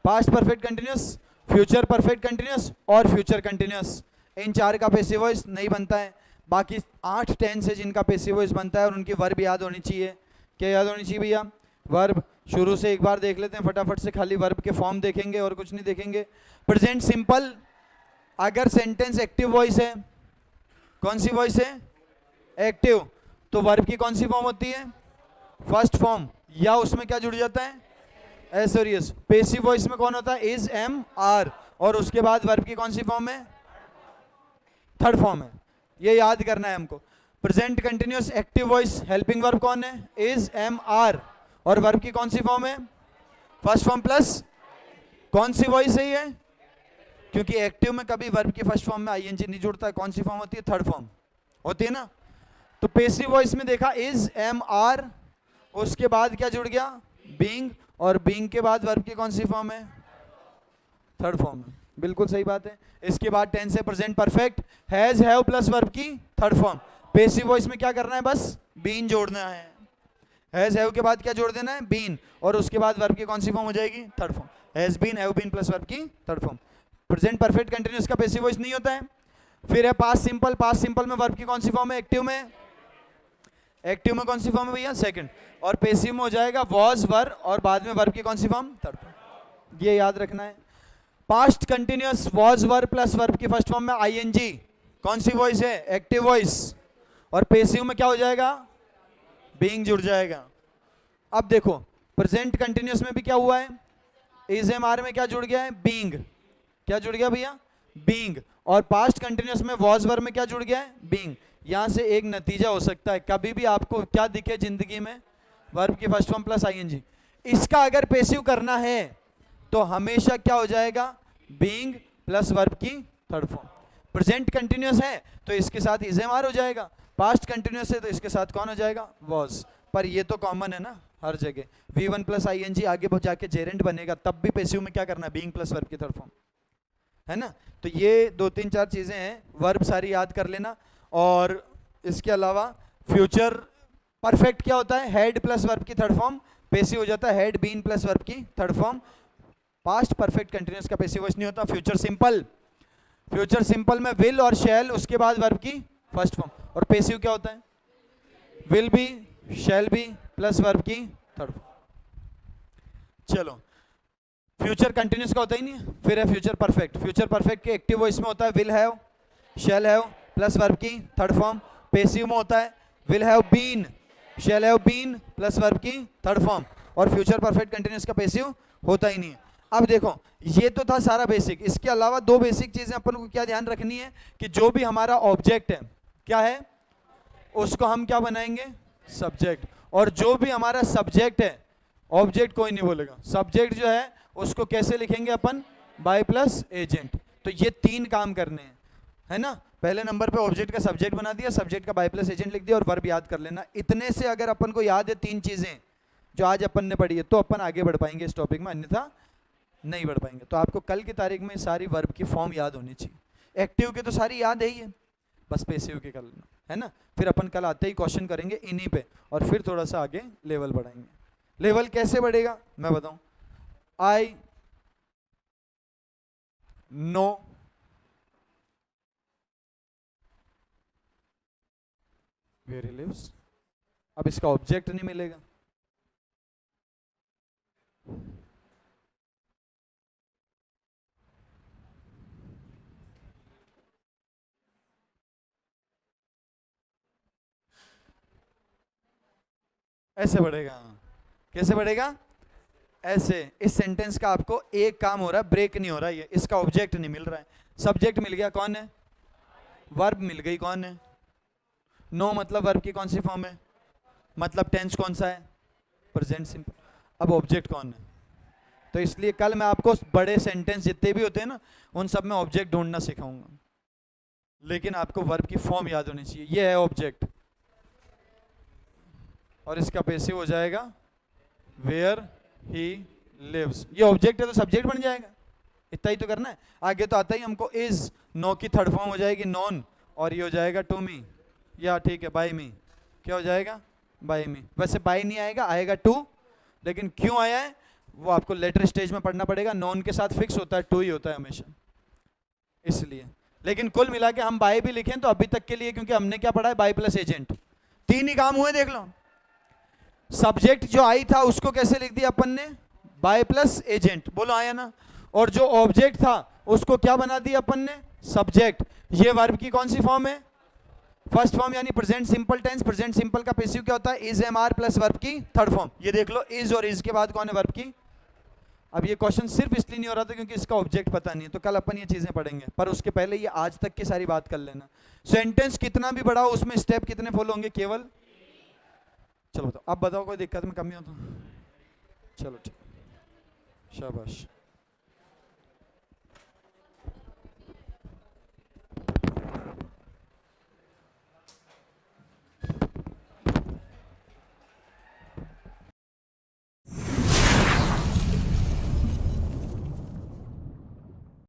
Speaker 1: past perfect continuous, future perfect continuous और फ्यूचर कंटिन्यूस। इन 4 का पैसिव वॉइस नहीं बनता है। बाकी 8 टेंस है जिनका पैसिव वॉइस बनता है और उनकी वर्ब याद होनी चाहिए। क्या याद होनी चाहिए भैया? वर्ब। शुरू से एक बार देख लेते हैं फटाफट से, खाली वर्ब के फॉर्म देखेंगे और कुछ नहीं देखेंगे। प्रेजेंट सिंपल, अगर सेंटेंस एक्टिव वॉइस है, कौन सी वॉइस है? एक्टिव, तो वर्ब की कौन सी फॉर्म होती है? फर्स्ट फॉर्म, या उसमें क्या जुड़ जाता है? एस और यस। पैसिव वॉइस में कौन होता है? इज, एम, आर, और उसके बाद वर्ब की कौन सी फॉर्म है? थर्ड फॉर्म है। ये याद करना है हमको। Present continuous active voice helping verb कौन है? इज, एम, आर, और वर्ब की कौन सी फॉर्म है? फर्स्ट फॉर्म प्लस कौन सी वॉइस है ये? क्योंकि एक्टिव में कभी वर्ब की फर्स्ट फॉर्म में आईएनजी नहीं जुड़ता है। कौन सी फॉर्म होती है? थर्ड फॉर्म होती है ना। तो पैसिव वॉइस में देखा इज, एम, आर, उसके बाद क्या जुड़ गया? बीइंग, और बीइंग के बाद वर्ब की कौन सी फॉर्म है? थर्ड फॉर्म है। बिल्कुल सही बात है। इसके बाद टेंस है present perfect, has, have plus verb की थर्ड फॉर्म। पैसिव वॉइस में क्या करना है? बस बीन जोड़ना है। हैज, हैव के बाद क्या जोड़ देना है? बीन, और उसके बाद वर्ब की कौन सी फॉर्म हो जाएगी? Third form. Has been, have been plus verb की third form. Present perfect continuous का पैसिव वॉइस नहीं होता है। फिर है पास्ट सिंपल। पास्ट सिंपल में वर्ब की कौन सी फॉर्म है? एक्टिव में। एक्टिव में कौन सी फॉर्म है भैया? सेकंड। और पैसिव में हो जाएगा वॉज, वर, और बाद में वर्ब की कौन सी फॉर्म? Third form. ये याद रखना है। Past continuous was, were plus verb की फर्स्ट फॉर्म में आईएनजी, कौन सी वॉइस है? Active voice. और पैसिव में क्या हो जाएगा? बीइंग जुड़ जाएगा। अब देखो प्रेजेंट कंटिन्यूअस में भी क्या हुआ है? इज, एम, आर में क्या जुड़ गया है? बीइंग। क्या जुड़ गया भैया? बीइंग। और पास्ट कंटिन्यूअस में वॉज, वर में क्या जुड़ गया है? बीइंग। यहां से एक नतीजा हो सकता है, कभी भी आपको क्या दिखे जिंदगी में? वर्ब की फर्स्ट फॉर्म प्लस आईएनजी। इसका अगर पैसिव करना है तो हमेशा क्या हो जाएगा? बीइंग प्लस वर्ब की थर्ड फॉर्म। प्रेजेंट कंटिन्यूअस है तो इसके साथ इज, एम, आर हो जाएगा। पास्ट कंटिन्यूअस है तो इसके साथ कौन हो जाएगा? वॉज। पर ये तो कॉमन है ना हर जगह। V1 प्लस आईएनजी आगे जाके जेरेंट बनेगा, तब भी पैसिव में क्या करना है? बीइंग प्लस वर्ब की थर्ड फॉर्म, है ना। तो ये 2-3-4 चीजें हैं, वर्ब सारी याद कर लेना। और इसके अलावा फ्यूचर परफेक्ट क्या होता है? हैड प्लस वर्ब की थर्ड फॉर्म। पैसिव हो जाता है हैड बीन प्लस वर्ब की third form. Past perfect continuous का पैसिव वॉइस नहीं होता। फ्यूचर सिंपल, फ्यूचर सिंपल में विल और शैल, उसके बाद वर्ब की फर्स्ट फॉर्म। और पैसिव क्या होता है? Will be, shall be plus verb की थर्ड फॉर्म। चलो, फ्यूचर कंटिन्यूअस का होता ही नहीं है। फिर है फ्यूचर परफेक्ट। फ्यूचर परफेक्ट के एक्टिव वॉइस में होता है will have, shall have plus verb की थर्ड फॉर्म। पैसिव में होता है will have been, shall have been plus verb की थर्ड फॉर्म। और फ्यूचर परफेक्ट कंटिन्यूअस का पैसिव होता ही नहीं है। अब देखो, ये तो था सारा बेसिक। इसके अलावा 2 बेसिक चीजें अपन को क्या ध्यान रखनी है कि जो भी हमारा ऑब्जेक्ट है क्या है, उसको हम क्या बनाएंगे? सब्जेक्ट। और जो भी हमारा सब्जेक्ट है, ऑब्जेक्ट कोई नहीं बोलेगा, सब्जेक्ट जो है उसको कैसे लिखेंगे अपन? Bye plus agent. तो ये 3 काम करने हैं, है ना। पहले नंबर पे ऑब्जेक्ट का सब्जेक्ट बना दिया, सब्जेक्ट का बाय प्लस एजेंट लिख दिया, और वर्ब याद कर लेना। इतने से अगर अपन को याद है 3 चीजें जो आज अपन ने पढ़ी है, तो अपन आगे बढ़ पाएंगे इस टॉपिक में, अन्यथा नहीं बढ़ पाएंगे। तो आपको कल की तारीख में सारी वर्ब की फॉर्म याद होनी चाहिए। एक्टिव के तो सारी याद है ही है, बस पैसिव के कर लेना, है ना। फिर अपन कल आते ही क्वेश्चन करेंगे इन्हीं पे, और फिर थोड़ा सा आगे लेवल बढ़ाएंगे। लेवल कैसे बढ़ेगा मैं बताऊं। I know where he lives. अब इसका ऑब्जेक्ट नहीं मिलेगा, ऐसे बढ़ेगा। कैसे बढ़ेगा? ऐसे। इस सेंटेंस का आपको एक काम हो रहा है, ब्रेक नहीं हो रहा है, ये इसका ऑब्जेक्ट नहीं मिल रहा है। सब्जेक्ट मिल गया, कौन है? वर्ब मिल गई, कौन है? नो मतलब वर्ब की कौन सी फॉर्म है? मतलब टेंस कौन सा है? Present simple. अब ऑब्जेक्ट कौन है? तो इसलिए कल मैं आपको बड़े सेंटेंस जितने भी होते हैं ना, उन सब में ऑब्जेक्ट ढूंढना सिखाऊंगा, लेकिन आपको वर्ब की फॉर्म याद होनी चाहिए। ये है ऑब्जेक्ट, और इसका पैसिव हो जाएगा वेयर ही लिव्स। ये ऑब्जेक्ट है तो सब्जेक्ट बन जाएगा, इतना ही तो करना है। आगे तो आता ही हमको इज, नो की थर्ड फॉर्म हो जाएगी नॉन, और ये हो जाएगा टू मी, या ठीक है बाय मी, क्या हो जाएगा बाय मी। वैसे बाय नहीं आएगा, आएगा टू, लेकिन क्यों आया है वो आपको लेटर स्टेज में पढ़ना पड़ेगा। नॉन के साथ फिक्स होता है, टू ही होता है हमेशा, इसलिए। लेकिन कुल मिला के हम बाय भी लिखें तो अभी तक के लिए, क्योंकि हमने क्या पढ़ा है, बाय प्लस एजेंट, तीन ही काम हुए देख लो। सब्जेक्ट जो आई था उसको कैसे लिख दिया अपन ने, बाय प्लस एजेंट, बोलो आया ना। और जो ऑब्जेक्ट था उसको क्या बना दिया अपन ने, सब्जेक्ट। ये वर्ब की कौन सी फॉर्म है, फर्स्ट फॉर्म यानी present simple tense. Present simple का पैसिव क्या होता है, is am are plus verb की थर्ड फॉर्म। ये देख लो, इज और इज के बाद कौन है, वर्ब की। अब ये क्वेश्चन सिर्फ इसलिए नहीं हो रहा था क्योंकि इसका ऑब्जेक्ट पता नहीं है, तो कल अपन ये चीजें पढ़ेंगे, पर उसके पहले ये आज तक की सारी बात कर लेना। सेंटेंस कितना भी बड़ा हो उसमें स्टेप कितने फॉलो होंगे, केवल। चलो बताओ, अब बताओ कोई दिक्कत में कमी हो तो। चलो ठीक, शाबाश।